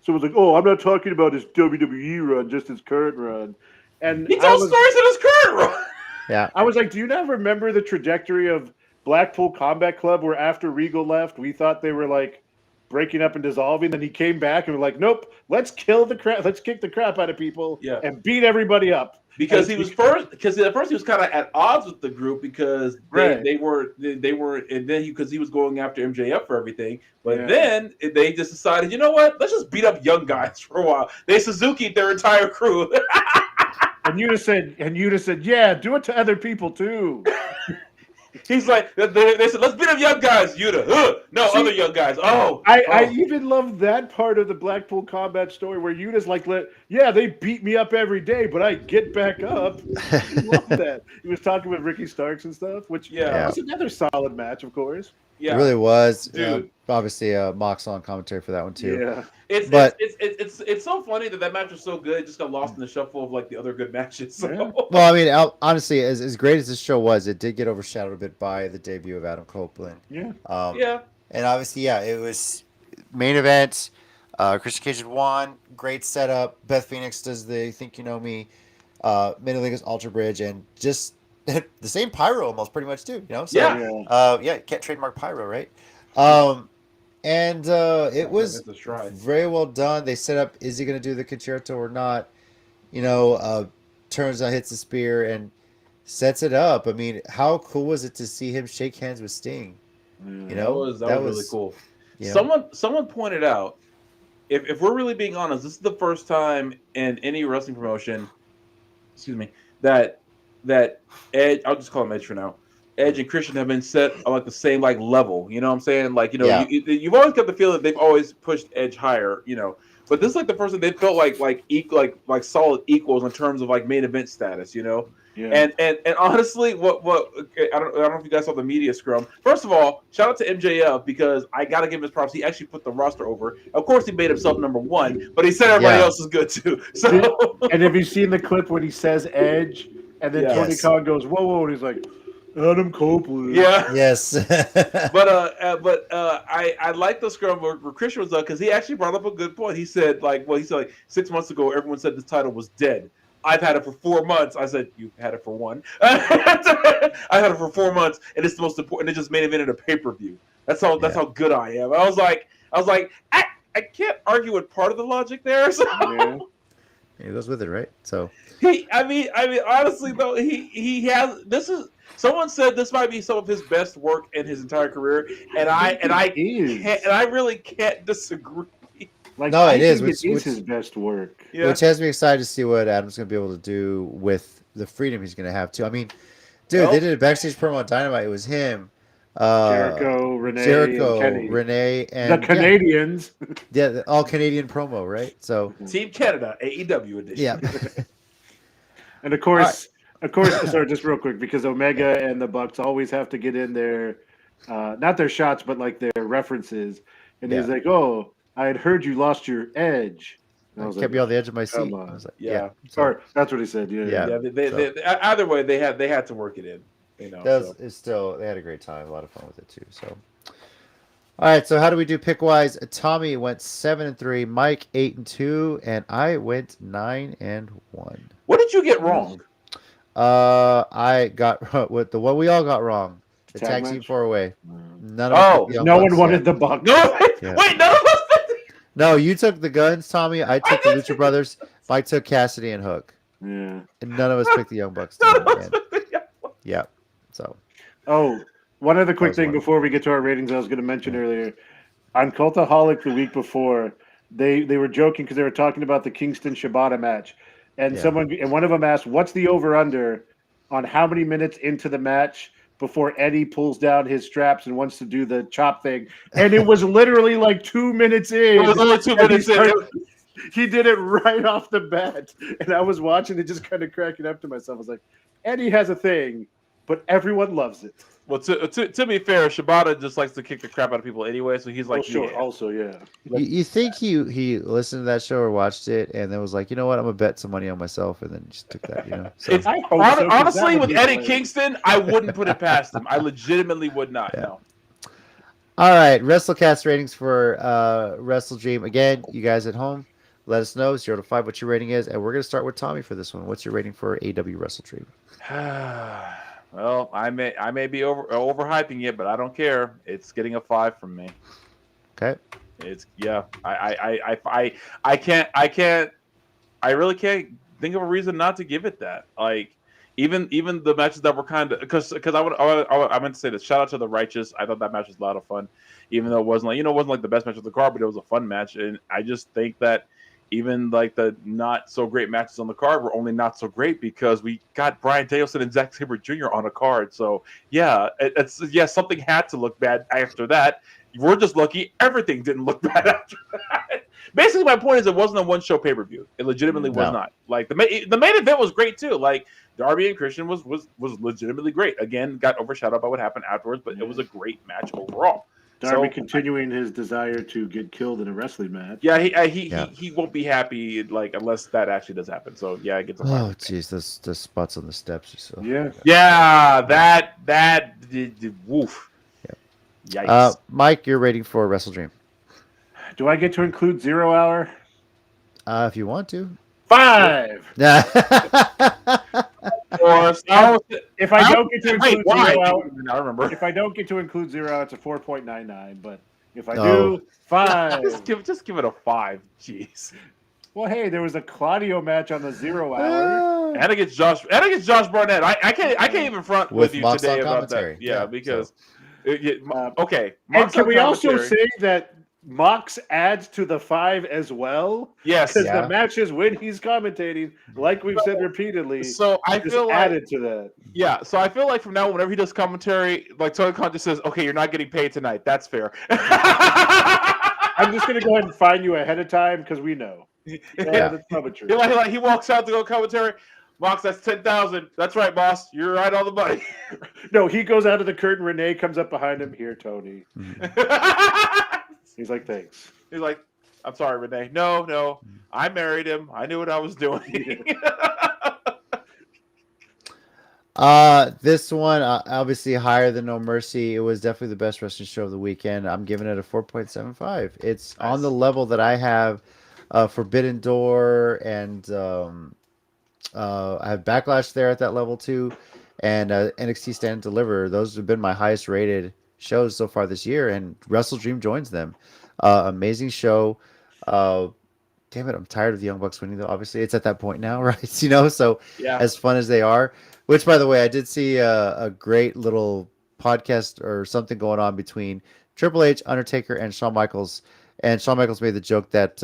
someone's like, oh, I'm not talking about his WWE run, just his current run, and He tells stories in his current run. Yeah. I was like, do you not remember the trajectory of Blackpool Combat Club, where after Regal left, we thought they were like breaking up and dissolving. Then he came back and we're like, nope, let's kick the crap out of people and beat everybody up. Because he was first. Because at first he was kind of at odds with the group because they were, and then because he was going after MJF for everything. But then they just decided, you know what? Let's just beat up young guys for a while. They Suzuki'd their entire crew. And you just said, yeah, do it to other people too. He's like, they said, let's beat up young guys, Yuta. Other young guys. I even love that part of the Blackpool Combat story where Yuta's like, they beat me up every day, but I get back up. I love that. He was talking with Ricky Starks and stuff, which was another solid match, of course. Yeah. It really was. Dude. Obviously, Mox on commentary for that one too. Yeah. It's so funny that match was so good. It just got lost in the shuffle of like the other good matches. So. Yeah. Well, I mean, honestly, as great as this show was, it did get overshadowed a bit by the debut of Adam Copeland. Yeah. And obviously, it was main event. Christian Cage had won. Great setup. Beth Phoenix does the Think You Know Me. Mid-League's Alter Bridge, and just the same pyro almost pretty much too. You know. So, can't trademark pyro, right? And it was very well done. They set up, is he going to do the concerto or not? You know, turns out, hits the spear, and sets it up. I mean, how cool was it to see him shake hands with Sting? You know, that was really cool. You know? Someone pointed out, if we're really being honest, this is the first time in any wrestling promotion, that Edge, I'll just call him Edge for now. Edge and Christian have been set on like the same like level. You know what I'm saying? Like, you know, you've always got the feeling that they've always pushed Edge higher. You know, but this is like the first time they felt like solid equals in terms of like main event status. You know. Yeah. And honestly, what I don't know if you guys saw the media scrum. First of all, shout out to MJF because I gotta give him his props. He actually put the roster over. Of course, he made himself number one, but he said everybody else is good too. So, and have you seen the clip when he says Edge, and then Tony Khan goes, "Whoa," and he's like, "Adam Copeland." Yeah. Yes. but I like the scrum where Christian was up because he actually brought up a good point. He said 6 months ago, everyone said this title was dead. I've had it for 4 months. I said, you've had it for one. I had it for 4 months, and it's the most important. It just made it in a pay-per-view. That's how good I am. I was like, I can't argue with part of the logic there. So. Yeah. He goes with it, right? So I mean, honestly though, he has. This is someone said this might be some of his best work in his entire career, and I really can't disagree. It is his best work. Yeah. Which has me excited to see what Adam's going to be able to do with the freedom he's going to have too. I mean, dude, they did a backstage promo on Dynamite. It was him, Jericho, Renee, and the Canadians. The all Canadian promo, right? So Team Canada, AEW edition. Yeah. And of course, sorry, just real quick, because Omega and the Bucks always have to get in their, not their shots, but like their references. And he's like, "Oh, I had heard you lost your edge." I kept me on the edge of my seat. I was like, Sorry, that's what he said. Yeah. They, either way, they had to work it in. You know, it's still, they had a great time, a lot of fun with it too. So, all right. So how do we do pick wise? Tommy went 7-3, Mike 8-2, and I went 9-1. What did you get wrong? I got what the one we all got wrong. The tag team 4-way. None of us. No one wanted the Bucks. No, wait, none of us. No, you took the Guns, Tommy. I took the Lucha Brothers. Mike took Cassidy and Hook. Yeah. And none of us picked the Young Bucks. Yeah. So. Oh, one other quick thing before we get to our ratings I was going to mention earlier. On Cultaholic the week before, they were joking because they were talking about the Kingston Shibata match. And one of them asked, what's the over-under on how many minutes into the match before Eddie pulls down his straps and wants to do the chop thing? And it was literally like 2 minutes in. It was only 2 minutes in. He did it right off the bat. And I was watching it just kind of cracking up to myself. I was like, Eddie has a thing, but everyone loves it. Well, to be fair, Shibata just likes to kick the crap out of people anyway, so he's like, Oh, sure. yeah. Also, yeah. You think he listened to that show or watched it and then was like, you know what, I'm gonna bet some money on myself, and then just took that, So It's I hope so, 'cause that honestly would with be Eddie hilarious. Kingston, I wouldn't put it past him. I legitimately would not. Yeah. No. All right, WrestleCast ratings for WrestleDream. Again, you guys at home, let us know 0 to 5 what your rating is, and we're gonna start with Tommy for this one. What's your rating for AW WrestleDream? Well, I may be overhyping it, but I don't care. It's getting a 5 from me. Okay. It's I really can't think of a reason not to give it that. Like even the matches that were kind of because I meant to say this. Shout out to the Righteous. I thought that match was a lot of fun, even though it wasn't like the best match of the card, but it was a fun match. And I just think that even like the not so great matches on the card were only not so great because we got Bryan Danielson and Zack Sabre Jr. on a card. So yeah, something had to look bad after that. We're just lucky everything didn't look bad after that. Basically, my point is it wasn't a one-show pay-per-view. It legitimately was not. Like the main event was great too. Like Darby and Christian was legitimately great. Again, got overshadowed by what happened afterwards, but it was a great match overall. Darby continuing his desire to get killed in a wrestling match. Yeah, he won't be happy like unless that actually does happen. So yeah, it gets a Oh jeez, those spots on the steps are so. Yeah, that woof. Yeah. Yikes. Mike, your rating for WrestleDream? Do I get to include 0 Hour? If you want to. 5. If I don't get to include 0 Hour, I remember. If I don't get to include 0 Hour, it's a 4.99. But if I do, 5. Just give it a 5. Jeez. Well, hey, there was a Claudio match on the 0 Hour, and against Josh Barnett. I can't even front with you today about that. Yeah, because okay. And can we also say that Mox adds to the 5 as well? Yes, because the matches when he's commentating, like we've said repeatedly, so I feel added to that. Yeah, so I feel like from now on, whenever he does commentary, like Tony Khan just says, "Okay, you're not getting paid tonight." That's fair. I'm just gonna go ahead and fine you ahead of time because we know. That's probably true. He walks out to go commentary. Mox, that's 10,000. That's right, boss. You're right on the money. No, he goes out of the curtain. Renee comes up behind him. Here, Tony. He's like, thanks. He's like, I'm sorry, Renee. No. I married him. I knew what I was doing. This one, obviously higher than No Mercy. It was definitely the best wrestling show of the weekend. I'm giving it a 4.75. It's on the level that I have Forbidden Door, and I have Backlash there at that level too, and NXT Stand and Deliver. Those have been my highest rated shows so far this year, and WrestleDream joins them. Amazing show. Damn it, I'm tired of the Young Bucks winning though. Obviously, it's at that point now, right? So as fun as they are. Which, by the way, I did see a great little podcast or something going on between Triple H, Undertaker, and Shawn Michaels. And Shawn Michaels made the joke that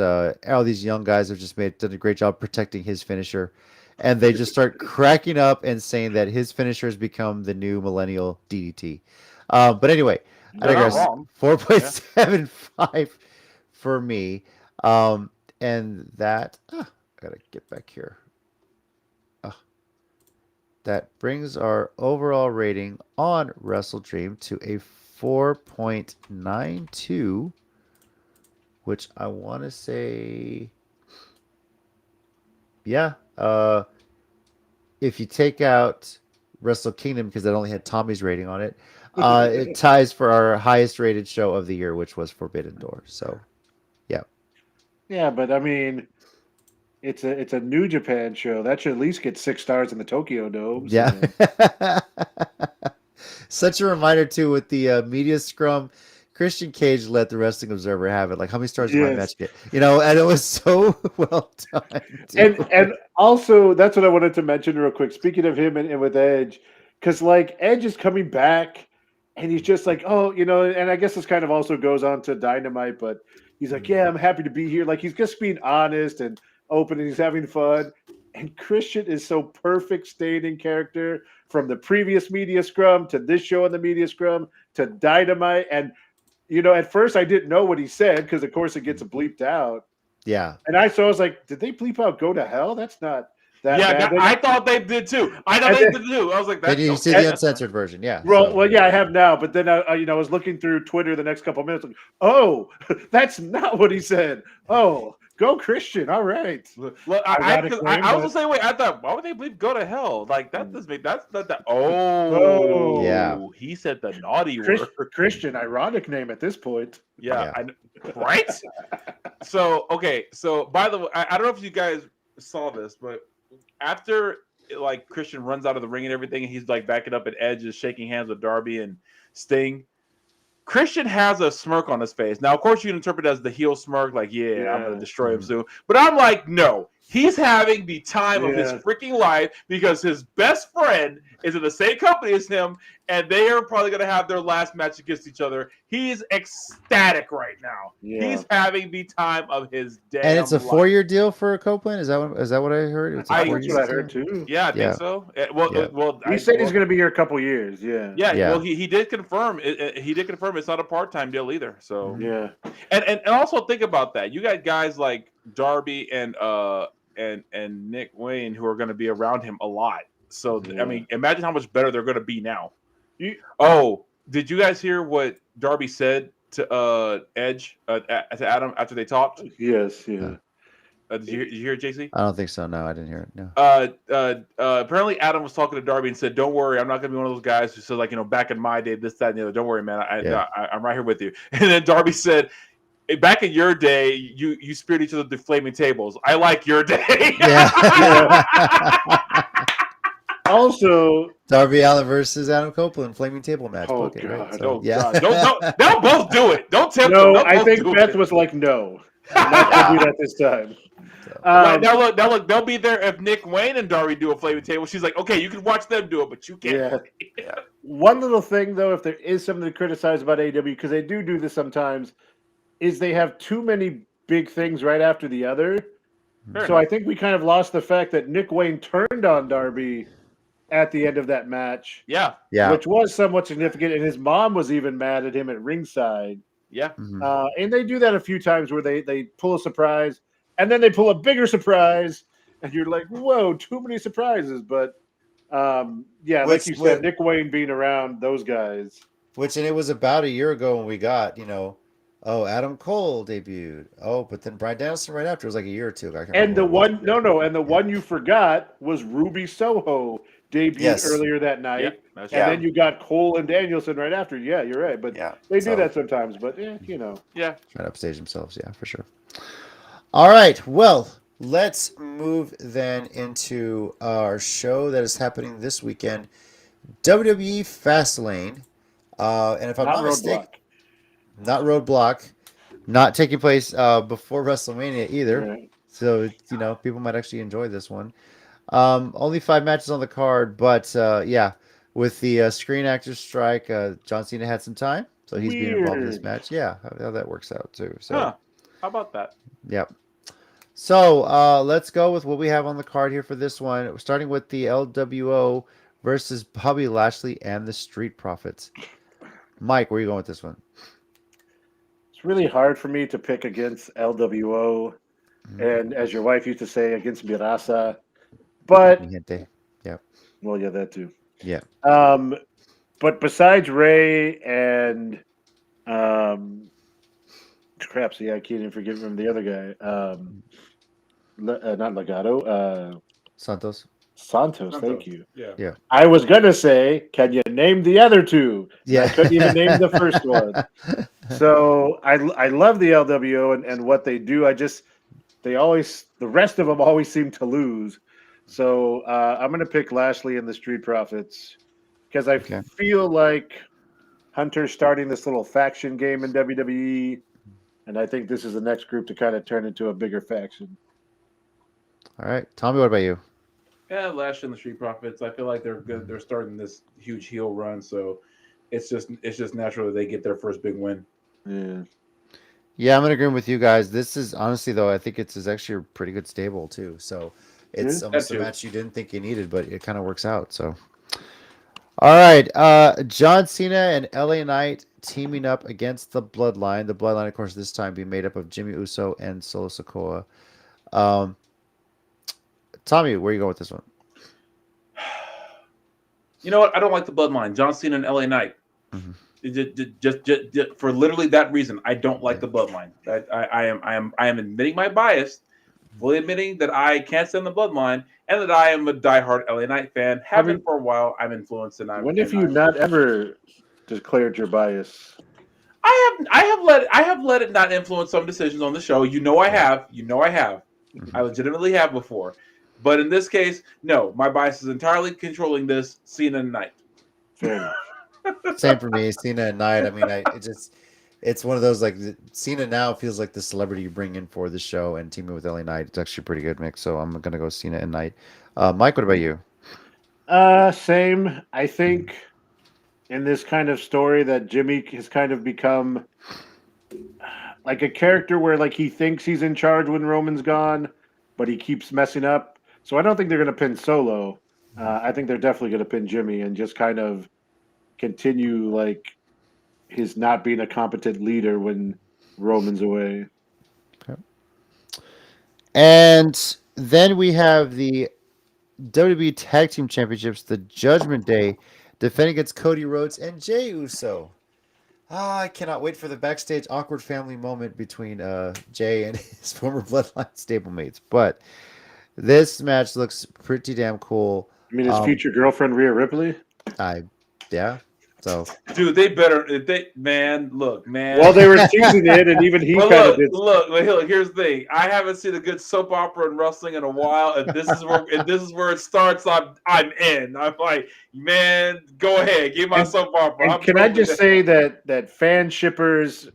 all these young guys have just done a great job protecting his finisher. And they just start cracking up and saying that his finisher has become the new millennial DDT. But anyway, I digress. 4.75 for me. And that, I got to get back here. That brings our overall rating on WrestleDream to a 4.92, which I want to say, if you take out Wrestle Kingdom, because that only had Tommy's rating on it, it ties for our highest rated show of the year, which was Forbidden Door. So, yeah. Yeah, but I mean, it's a New Japan show. That should at least get 6 stars in the Tokyo Dome. So. Yeah. Such a reminder, too, with the media scrum. Christian Cage let the Wrestling Observer have it. Like, how many stars did my match get? And it was so well done. And also, that's what I wanted to mention real quick. Speaking of him and with Edge, because, like, Edge is coming back, and he's just like, and I guess this kind of also goes on to Dynamite, but he's like, yeah, I'm happy to be here. Like, he's just being honest and open, and he's having fun. And Christian is so perfect, staying in character from the previous media scrum to this show in the media scrum to Dynamite. And, at first I didn't know what he said because, of course, it gets bleeped out. Yeah. And I was like, did they bleep out "go to hell"? That's not I thought they did too. I was like, Did you see the uncensored version? Yeah. Well, yeah, I have now. But then I was looking through Twitter the next couple of minutes. Like, oh, that's not what he said. Oh, go Christian. All right. Look, I was the same way. I thought, why would they believe go to hell? Like that doesn't make that's not that. Oh, yeah. He said the naughty word. Christian, ironic name at this point. Yeah. Right. So okay. So by the way, I don't know if you guys saw this, but after like Christian runs out of the ring and everything, and he's like backing up, and Edge is shaking hands with Darby and Sting. Christian has a smirk on his face. Now, of course, you can interpret it as the heel smirk, like, yeah, I'm going to destroy him soon. But I'm like, no. He's having the time of his freaking life because his best friend is in the same company as him, and they are probably going to have their last match against each other. He's ecstatic right now. Yeah. He's having the time of his day. And it's a 4-year deal for Copeland? Is that what I heard? That's what I heard, too. Yeah, I think so. Well, he said he's going to be here a couple years. Yeah. Well, he did confirm. He did confirm it's not a part-time deal either. So yeah. And also think about that. You got guys like Darby and Nick Wayne who are going to be around him a lot. So I mean, imagine how much better they're going to be now. Did you guys hear what Darby said to Edge to Adam after they talked? Yes. Yeah. Did you hear it, JC? I don't think so. No, I didn't hear it. No. Apparently, Adam was talking to Darby and said, "Don't worry, I'm not going to be one of those guys who said like back in my day, this, that, and the other. Don't worry, man. I'm right here with you." And then Darby said, back in your day, you speared each other to flaming tables. I like your day. Yeah. Also, Darby Allin versus Adam Copeland flaming table match. Oh, okay, God. Right? So, God. Don't both do it. Don't tempt them. No, I think Beth was like, no. I'm not going to do that this time. Now look, they'll be there if Nick Wayne and Darby do a flaming table. She's like, okay, you can watch them do it, but you can't. Yeah. One little thing, though, if there is something to criticize about AEW, because they do this sometimes, is they have too many big things right after the other. So I think we kind of lost the fact that Nick Wayne turned on Darby at the end of that match. Yeah. Which was somewhat significant, and his mom was even mad at him at ringside. Yeah. Mm-hmm. And they do that a few times where they pull a surprise, and then they pull a bigger surprise, and you're like, whoa, too many surprises. But, like you said, Nick Wayne being around those guys. And it was about a year ago when we got, Adam Cole debuted. But then Bryan Danielson right after. It was like a year or two. And the one you forgot was Ruby Soho debuted earlier that night. And then you got Cole and Danielson right after. Yeah, you're right. But they do that sometimes. But, Yeah. Trying to upstage themselves. Yeah, for sure. All right. Well, let's move then into our show that is happening this weekend. WWE FastLane. And if I'm not mistaken, not Roadblock, not taking place before WrestleMania either. Right. So, people might actually enjoy this one. Only 5 matches on the card, but with the Screen Actors strike, John Cena had some time, so he's being involved in this match. Yeah, how that works out too. So, how about that? Yep. So let's go with what we have on the card here for this one. Starting with the LWO versus Bobby Lashley and the Street Profits. Mike, where are you going with this one? It's really hard for me to pick against LWO, and as your wife used to say, against Mirasa. But well, yeah, that too. Yeah. But besides Ray and I can't even forget from the other guy. Not Legato. Santos. Thank you. Yeah. I was gonna say, can you name the other two? Yeah. I couldn't even name the first one. So I love the LWO and what they do. The rest of them always seem to lose. So I'm gonna pick Lashley and the Street Profits because I feel like Hunter's starting this little faction game in WWE, and I think this is the next group to kind of turn into a bigger faction. All right, Tommy, what about you? Yeah, Lashley and the Street Profits. I feel like they're good. They're starting this huge heel run, so it's just natural that they get their first big win. Yeah, I'm gonna agree with you guys. This is honestly though, I think it's actually a pretty good stable too. So it's almost a match you didn't think you needed, but it kind of works out. So all right, John Cena and LA Knight teaming up against the Bloodline. The Bloodline, of course, this time being made up of Jimmy Uso and Solo Sikoa. Tommy, where you going with this one? You know what? I don't like the bloodline. John Cena and LA Knight. Mhm. Just for literally that reason, I don't like the bloodline. I am admitting my bias, fully admitting that I can't stand the bloodline, and that I am a diehard LA Knight fan. Have been for a while. I'm influenced, and When have you not ever declared your bias? I have let it not influence some decisions on the show. You know I have. Mhm. I legitimately have before. But in this case, no, my bias is entirely controlling this Cena and Knight. Fair enough. Same for me, Cena and Knight. I mean, it's one of those like Cena now feels like the celebrity you bring in for the show, and teaming with LA Knight, it's actually a pretty good mix. So I'm gonna go Cena and Knight. Mike, what about you? Same. I think in this kind of story that Jimmy has kind of become like a character where like he thinks he's in charge when Roman's gone, but he keeps messing up. So I don't think they're going to pin Solo. I think they're definitely going to pin Jimmy and just kind of continue like his not being a competent leader when Roman's away. And then we have the WWE Tag Team Championships, the Judgment Day, defending against Cody Rhodes and Jey Uso. I cannot wait for the backstage awkward family moment between Jay and his former Bloodline stablemates. But this match looks pretty damn cool. I mean, his future girlfriend Rhea Ripley. Yeah. So, dude, they better. Look, man. Well, they were teasing it, and even he kind of did. Look. Here's the thing. I haven't seen a good soap opera in wrestling in a while, and this is where it starts. I'm in. I'm like, man, go ahead, give my soap opera. And can I just say that fan shippers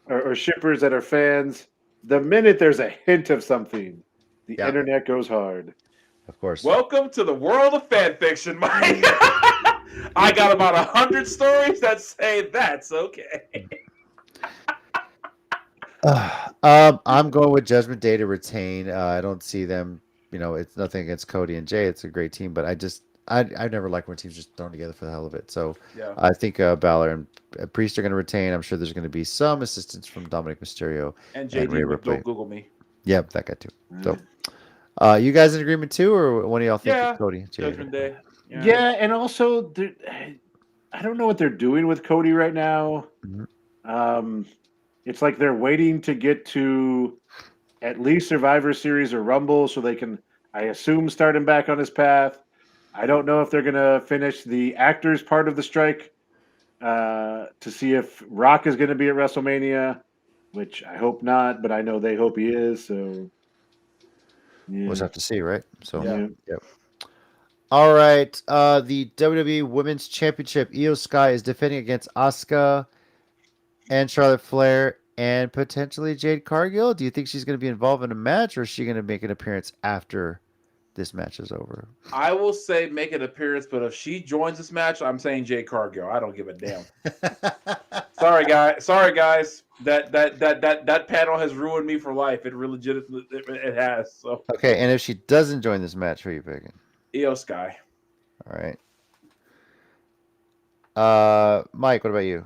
or shippers that are fans, the minute there's a hint of something, the internet goes hard. Of course. Welcome to the world of fan fiction, Mike. I got about 100 stories that say that's okay. I'm going with Judgment Day to retain. I don't see them. It's nothing against Cody and Jay. It's a great team, but I never like when teams just thrown together for the hell of it. So I think Balor and Priest are going to retain. I'm sure there's going to be some assistance from Dominic Mysterio and JD. Don't Google me. Yep, that guy too. So, you guys in agreement too, or one of y'all think it's Cody? Judgment Day. Yeah, and also, I don't know what they're doing with Cody right now. Mm-hmm. It's like they're waiting to get to at least Survivor Series or Rumble so they can, I assume, start him back on his path. I don't know if they're going to finish the actors part of the strike to see if Rock is going to be at WrestleMania, which I hope not, but I know they hope he is. So we'll just have to see, right? So, yeah. All right. The WWE Women's Championship, Io Sky is defending against Asuka and Charlotte Flair and potentially Jade Cargill. Do you think she's going to be involved in a match, or is she going to make an appearance after this match is over? I will say make an appearance, but if she joins this match, I'm saying Jade Cargill. I don't give a damn. Sorry, guys. That panel has ruined me for life. It really it has. So okay, and if she doesn't join this match, who are you picking? Io Sky. All right. Mike, what about you?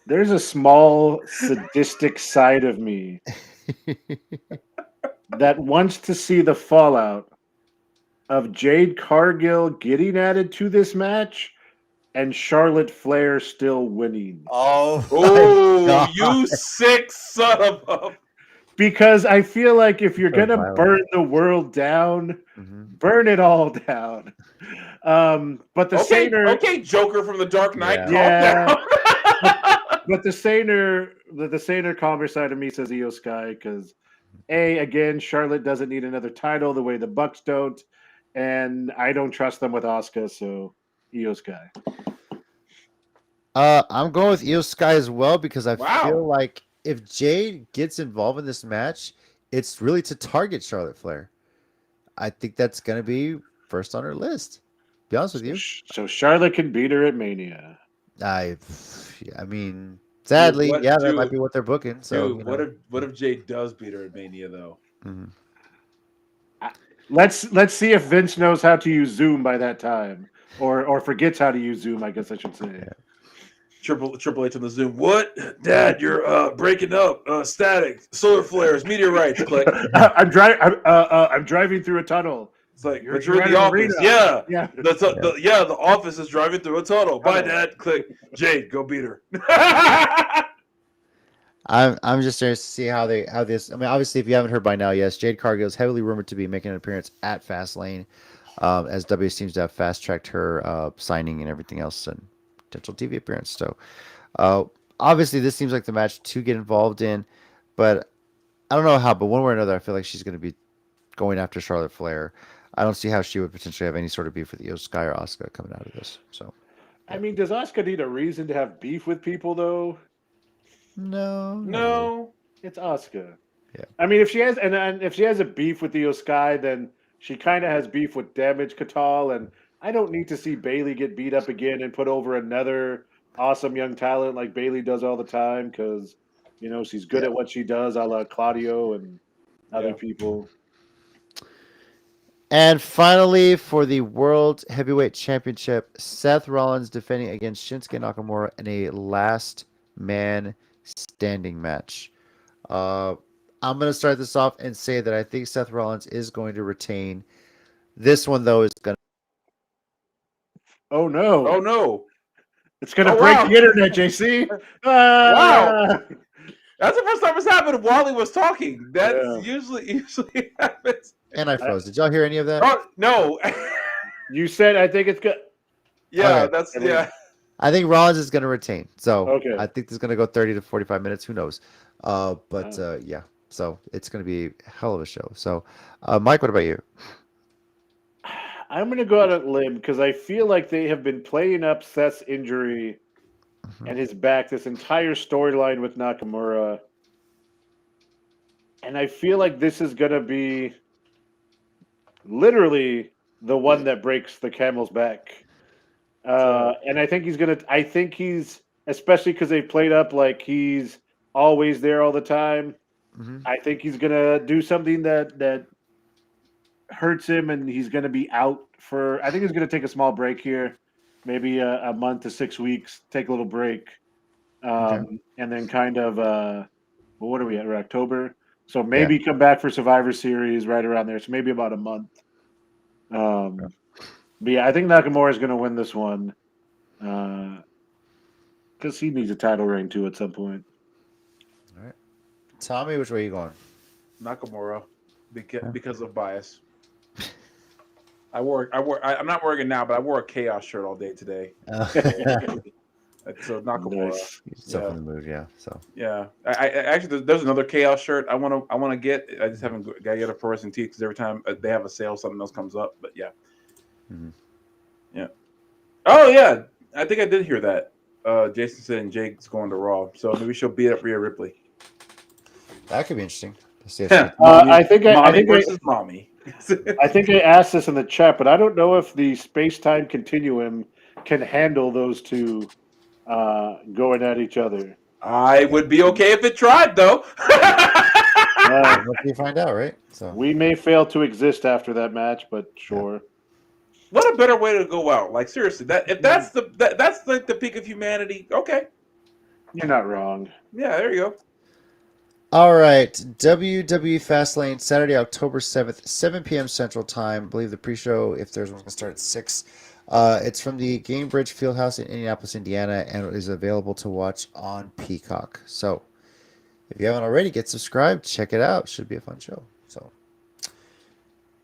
There's a small sadistic side of me that wants to see the fallout of Jade Cargill getting added to this match and Charlotte Flair still winning. Oh, you sick son of a... Because I feel like if you're going to burn the world down, burn it all down. But the Sainer... Okay, Joker from the Dark Knight, calm down. But the Sainer calmer side of me says Io Sky because, again, Charlotte doesn't need another title the way the Bucks don't, and I don't trust them with Asuka, so Io Sky. I'm going with Io Sky as well because I feel like if Jade gets involved in this match, it's really to target Charlotte Flair. I think that's going to be first on her list. Be honest with you. So Charlotte can beat her at Mania. I mean, sadly, that might be what they're booking. So, what if Jade does beat her at Mania though? Mm-hmm. Let's see if Vince knows how to use Zoom by that time, or forgets how to use Zoom. I guess I should say. Triple H on the Zoom. What, Dad? You're breaking up. Static, solar flares, meteorites. Click. I'm driving through a tunnel. It's like, You're but you're in at the an office. arena. Yeah. Yeah. The office is driving through a tunnel. Bye, Dad. Click. Jade, go beat her. I'm just curious to see how this. I mean, obviously, if you haven't heard by now, yes, Jade Cargill is heavily rumored to be making an appearance at FastLane, as W seems to have fast tracked her signing and everything else and potential TV appearance. So, obviously, this seems like the match to get involved in, but I don't know how. But one way or another, I feel like she's going to be going after Charlotte Flair. I don't see how she would potentially have any sort of beef with Io Sky or Asuka coming out of this. So, I mean, does Asuka need a reason to have beef with people though? no, No. It's Asuka. Yeah. I mean, if she has and if she has a beef with Io Sky, then she kind of has beef with Damage Katal, and I don't need to see Bailey get beat up again and put over another awesome young talent like Bailey does all the time because she's good at what she does, a la Claudio and other people. And finally, for the World Heavyweight Championship, Seth Rollins defending against Shinsuke Nakamura in a last man standing match. I'm going to start this off and say that I think Seth Rollins is going to retain. This one, though, is going to. Oh, no. Oh, no. It's going to break the internet, JC. Wow. That's the first time it's happened while he was talking. That's usually happens. And I froze. Did y'all hear any of that? Oh, no. You said I think it's good. Yeah, okay. I think Rollins is going to retain. So okay. I think this is going to go 30 to 45 minutes. Who knows? Yeah. So it's going to be a hell of a show. So, Mike, what about you? I'm going to go out on a limb because I feel like they have been playing up Seth's injury and his back this entire storyline with Nakamura. And I feel like this is going to be literally the one that breaks the camel's back. And I think he's especially because they played up like he's always there all the time. I think he's going to do something that hurts him, and he's going to be out I think he's going to take a small break here, maybe a month to 6 weeks, take a little break. And then kind of, what are we at? October? So maybe come back for Survivor Series right around there. So maybe about a month. But yeah, I think Nakamura is going to win this one because he needs a title reign too at some point. All right, Tommy, which way are you going? Nakamura, because of bias. I'm not wearing it now, but I wore a Chaos shirt all day today. So Nakamura. Nice. So in the mood, yeah. So yeah, I actually there's another Chaos shirt I want to get. I just haven't got to get a Pro Wrestling Tee because every time they have a sale, something else comes up. But yeah, yeah. Oh yeah, I think I did hear that. Jason said Jake's going to Raw, so maybe she'll beat up Rhea Ripley. That could be interesting. I think mommy. I think I asked this in the chat, but I don't know if the space-time continuum can handle those two going at each other. I would be okay if it tried, though. What do you find out, right? So we may fail to exist after that match, but sure. What a better way to go out! Like seriously, that's like the peak of humanity. Okay, you're not wrong. Yeah, there you go. All right, WWE FastLane, Saturday, October 7th, 7 p.m. Central Time. I believe the pre-show, if there's one, going to start at 6. It's from the Gamebridge Fieldhouse in Indianapolis, Indiana, and it is available to watch on Peacock. So, if you haven't already, get subscribed. Check it out. Should be a fun show. So,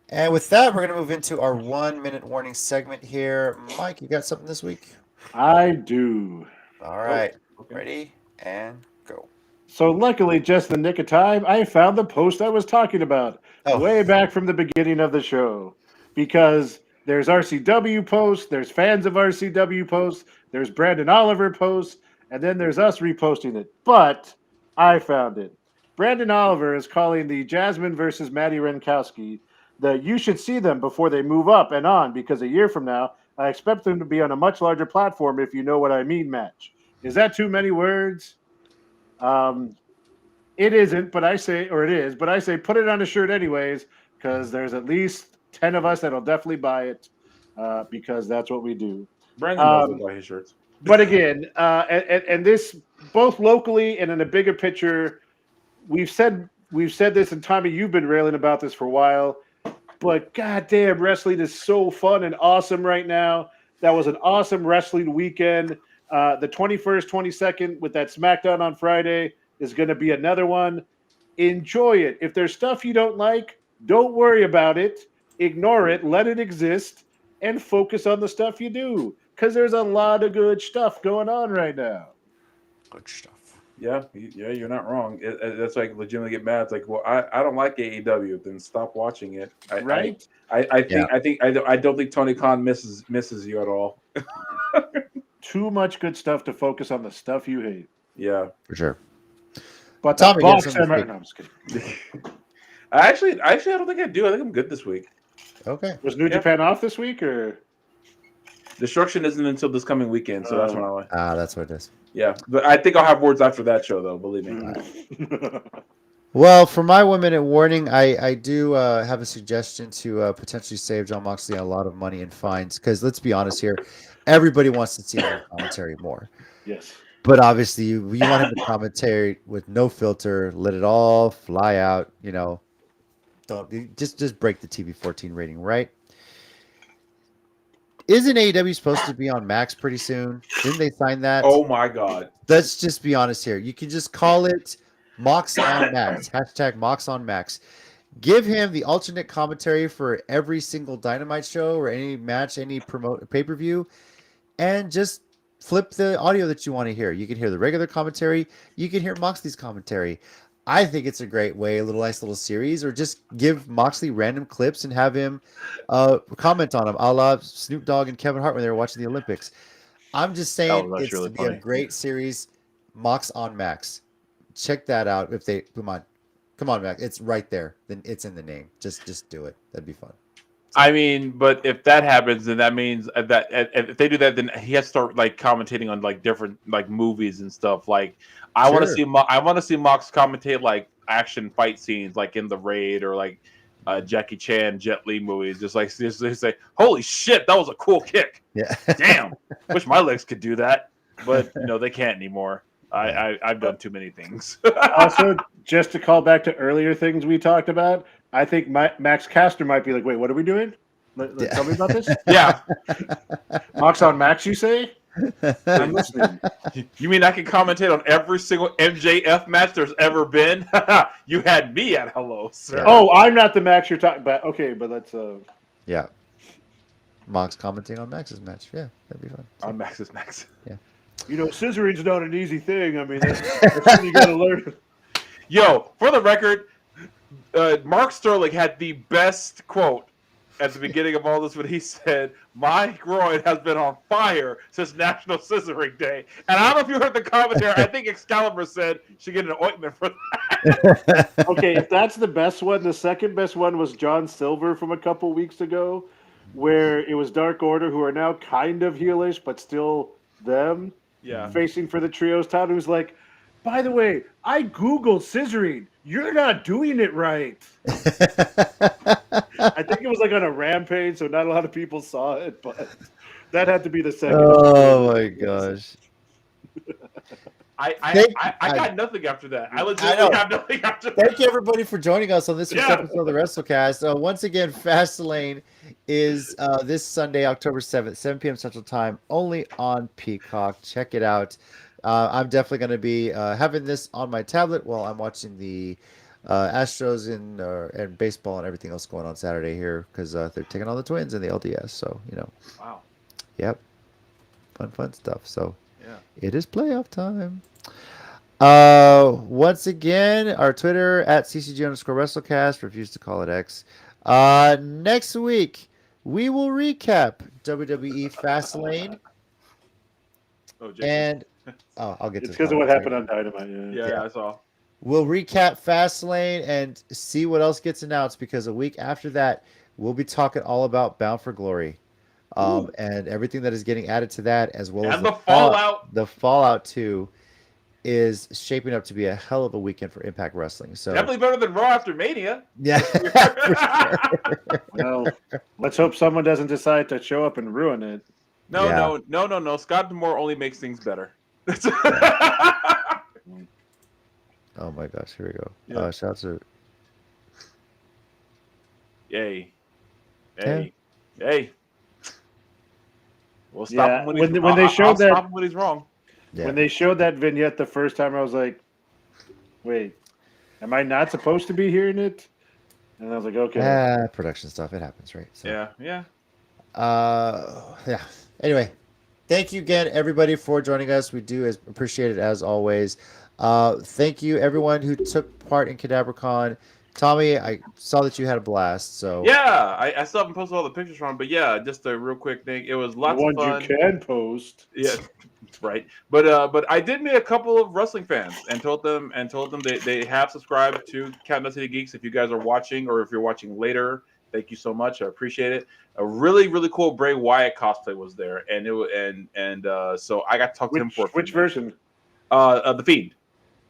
and with that, we're going to move into our 1-minute warning segment here. Mike, you got something this week? I do. All right. Okay. Ready and go. So luckily, just in the nick of time, I found the post I was talking about way back from the beginning of the show. Because there's RCW posts, there's fans of RCW posts, there's Brandon Oliver posts, and then there's us reposting it. But I found it. Brandon Oliver is calling the Jasmine versus Maddie Renkowski that you should see them before they move up and on, because a year from now, I expect them to be on a much larger platform, if you know what I mean, match. Is that too many words? It isn't, but I say, or it is, but I say put it on a shirt anyways, because there's at least 10 of us that'll definitely buy it, because that's what we do. Brandon knows buy his shirts. But again, and this both locally and in a bigger picture, we've said this, and Tommy, you've been railing about this for a while. But goddamn, wrestling is so fun and awesome right now. That was an awesome wrestling weekend. The 21st, 22nd with that SmackDown on Friday is going to be another one. Enjoy it. If there's stuff you don't like, don't worry about it. Ignore it. Let it exist and focus on the stuff you do. Because there's a lot of good stuff going on right now. Good stuff. Yeah, you're not wrong. That's like legitimately get mad. It's like, well, I don't like AEW, then stop watching it. Right? I don't think Tony Khan misses you at all. Too much good stuff to focus on the stuff you hate. Yeah, For sure. But Tommy, the box, get some this no, I'm just kidding. I don't think I do. I think I'm good this week. Okay. Was New Japan off this week, or Destruction isn't until this coming weekend, so that's when I like. That's what it is. Yeah, but I think I'll have words after that show, though. Believe me. Well, for my 1 minute warning, I do have a suggestion to potentially save John Moxley a lot of money in fines. Because let's be honest here, everybody wants to see him commentary more. Yes. But obviously, you want him to commentary with no filter, let it all fly out. Don't just break the TV 14 rating, right? Isn't AEW supposed to be on Max pretty soon? Didn't they sign that? Oh my God! Let's just be honest here. You can just call it Mox on Max. # Mox on Max. Give him the alternate commentary for every single Dynamite show or any match, any pay-per-view, and just flip the audio that you want to hear. You can hear the regular commentary. You can hear Moxley's commentary. I think it's a great way, a nice little series, or just give Moxley random clips and have him comment on them, a la Snoop Dogg and Kevin Hart when they were watching the Olympics. I'm just saying it's really to be funny. a great series. Mox on Max. Check that out. If they come on, Max. It's right there. Then it's in the name. Just do it. That'd be fun. I mean, but if that happens, then that means that if they do that, then he has to start like commentating on like different like movies and stuff. Like I want to see Mox commentate like action fight scenes, like in The Raid or like Jackie Chan, Jet Li movies. Just say, "Holy shit, that was a cool kick!" Yeah. Damn, wish my legs could do that, but they can't anymore. I've done too many things. Also, just to call back to earlier things we talked about, I think Max Caster might be like, wait, what are we doing? Tell me about this. Yeah. Mox on Max, you say? I'm listening. You mean I can commentate on every single MJF match there's ever been? You had me at hello, sir. Oh, I'm not the Max you're talking about. Okay, but let's... Yeah. Mox commenting on Max's match. Yeah, that'd be fun. On Max's Max. Yeah. scissoring's not an easy thing. I mean, that's something you got to learn. Yo, for the record, Mark Sterling had the best quote at the beginning of all this when he said, "My groin has been on fire since National Scissoring Day." And I don't know if you heard the commentary. I think Excalibur said she get an ointment for that. Okay, if that's the best one, the second best one was John Silver from a couple weeks ago, where it was Dark Order, who are now kind of heelish, but still them, facing for the trios title. Who's like, by the way, I Googled scissoring. You're not doing it right. I think it was like on a Rampage, so not a lot of people saw it, but that had to be the second. Oh my gosh. I got nothing after that. I legitimately have nothing after that. Thank you everybody for joining us on this week's episode of the WrestleCast. Once again, FastLane is this Sunday, October 7th, 7 p.m. Central Time, only on Peacock. Check it out. I'm definitely going to be having this on my tablet while I'm watching the Astros and baseball and everything else going on Saturday here because they're taking on the Twins in the LDS. So, Wow. Yep. Fun stuff. So, yeah, it is playoff time. Once again, our Twitter at @CCG_WrestleCast, refuse to call it X. Next week, we will recap WWE FastLane. Oh, Jason. And I'll get to It's because of what happened on Dynamite. Yeah, I saw. We'll recap Fastlane and see what else gets announced because a week after that, we'll be talking all about Bound for Glory, and everything that is getting added to that, as well as the Fallout. The Fallout 2 is shaping up to be a hell of a weekend for Impact Wrestling. So definitely better than Raw after Mania. Yeah. Well, let's hope someone doesn't decide to show up and ruin it. No. Scott D'Amore only makes things better. Oh my gosh, here we go. Yeah. Shouts to Hey. We'll stop Yeah, him when he's when they showed that, stop him when he's wrong. yeah. when they showed that vignette the first time, I was like, "Wait, am I not supposed to be hearing it?" And I was like, "Okay." Production stuff, it happens, right? So, Yeah. yeah. Anyway, thank you again, everybody, for joining us. We do appreciate it as always. Thank you, everyone who took part in CadaverCon. Tommy, I saw that you had a blast. So Yeah, I still haven't posted all the pictures from, but yeah, just a real quick thing. It was The lots of ones fun. you can post. Yeah, right. But I did meet a couple of wrestling fans and told them they have subscribed to Countdown City Geeks. If you guys are watching or if you're watching later, thank you so much. I appreciate it. A really cool Bray Wyatt cosplay was there, and it was so I got to talk to him for a few Which minutes. version? The Fiend.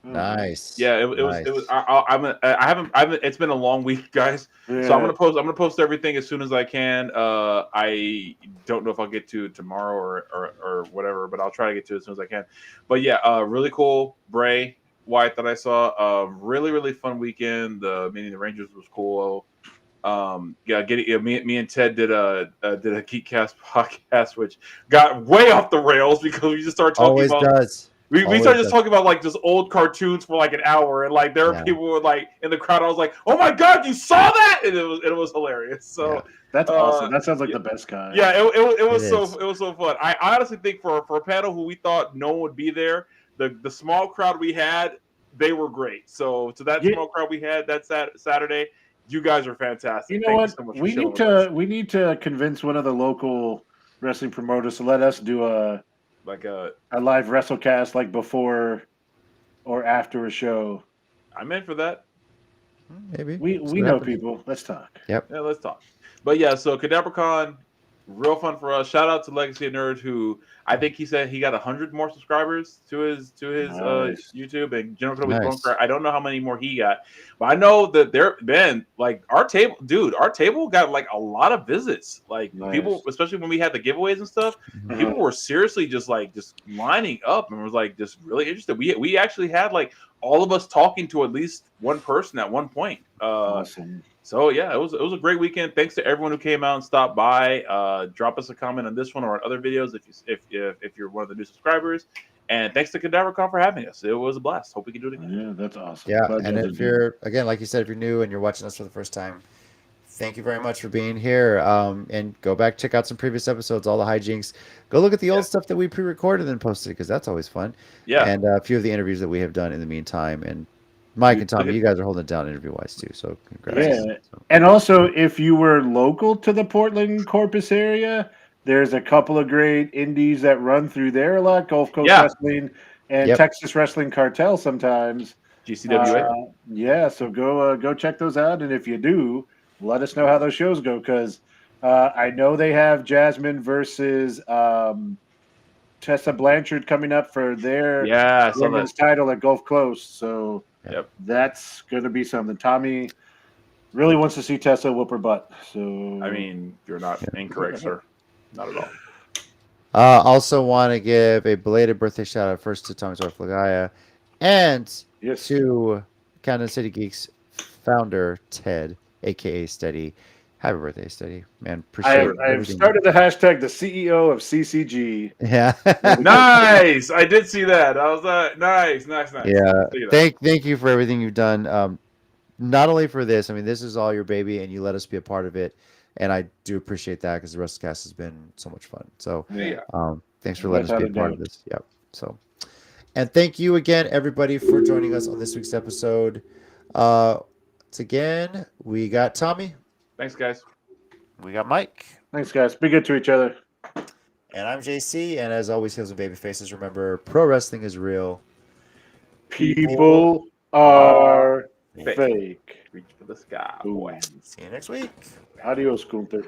nice. Yeah, it was. I haven't. It's been a long week, guys. Yeah. So I'm gonna post everything as soon as I can. I don't know if I'll get to it tomorrow or whatever, but I'll try to get to it as soon as I can. But yeah, really cool Bray Wyatt that I saw. Really fun weekend. Meeting the Rangers was cool. Me and Ted did a Geekcast podcast, which got way off the rails because we just started talking Always about. does. We Always started just does. talking about like just old cartoons for like an hour, and like there were people who were like in the crowd. I was like, "Oh my god, you saw that!" And it was hilarious. So That's awesome. That sounds like the best guy. yeah, it was It so fun. I honestly think for a panel who we thought no one would be there, the small crowd we had, they were great. So to that small crowd we had that Saturday, you guys are fantastic. You know Thank what? you so much for we chilling need with us. to we need to convince one of the local wrestling promoters to let us do a live WrestleCast like before or after a show. I'm in for that. Maybe We know people. Let's talk. Yeah, let's talk. But yeah, so CadaverCon, real fun for us. Shout out to Legacy of Nerd, who I think he said he got 100 more subscribers to his Nice. YouTube, and General Kenobi's Nice. Bone Cry. I don't know how many more he got, but I know that there been like our table got like a lot of visits. Like people, especially when we had the giveaways and stuff, people were seriously just lining up and was like just really interested. We actually had like all of us talking to at least one person at one point. Awesome. So yeah, it was a great weekend. Thanks to everyone who came out and stopped by. Drop us a comment on this one or on other videos if you're one of the new subscribers. And thanks to CadaverCon for having us. It was a blast. Hope we can do it again. Yeah, that's awesome. Yeah, Glad and you if did. you're again, like you said, if you're new and you're watching us for the first time, thank you very much for being here. And go back, check out some previous episodes, all the hijinks. Go look at the old stuff that we pre-recorded and posted because that's always fun. Yeah, and a few of the interviews that we have done in the meantime. And Mike and Tommy, you guys are holding it down interview-wise too. So congrats. Yeah, and also if you were local to the Portland Corpus area, there's a couple of great indies that run through there a lot. Gulf Coast Wrestling and Texas Wrestling Cartel sometimes. GCWA. Yeah, so go check those out, and if you do, let us know how those shows go because I know they have Jasmine versus Tessa Blanchard coming up for their women's title at Gulf Coast. So that's going to be something. Tommy really wants to see Tessa whoop her butt. So I mean, you're not incorrect, sir. Not at all. Also want to give a belated birthday shout out first to Tommy's wife Lagaya and to Countdown City Geeks founder Ted, aka Steady. Happy birthday, Steady. Man, appreciate it. I've started the hashtag the CEO of CCG. Yeah. Nice. I did see that. I was nice. Yeah. Thank you for everything you've done. Not only for this, I mean, this is all your baby and you let us be a part of it. And I do appreciate that because the WrestleCast has been so much fun. So thanks for letting us be a part of this. Yep. So, and thank you again, everybody, for joining us on this week's episode. Again, we got Tommy. Thanks, guys. We got Mike. Thanks, guys. Be good to each other. And I'm JC. And as always, heels and baby faces. Remember, pro wrestling is real. People are fake. Reach for the sky, boy. See you next week. Adios, Gunther.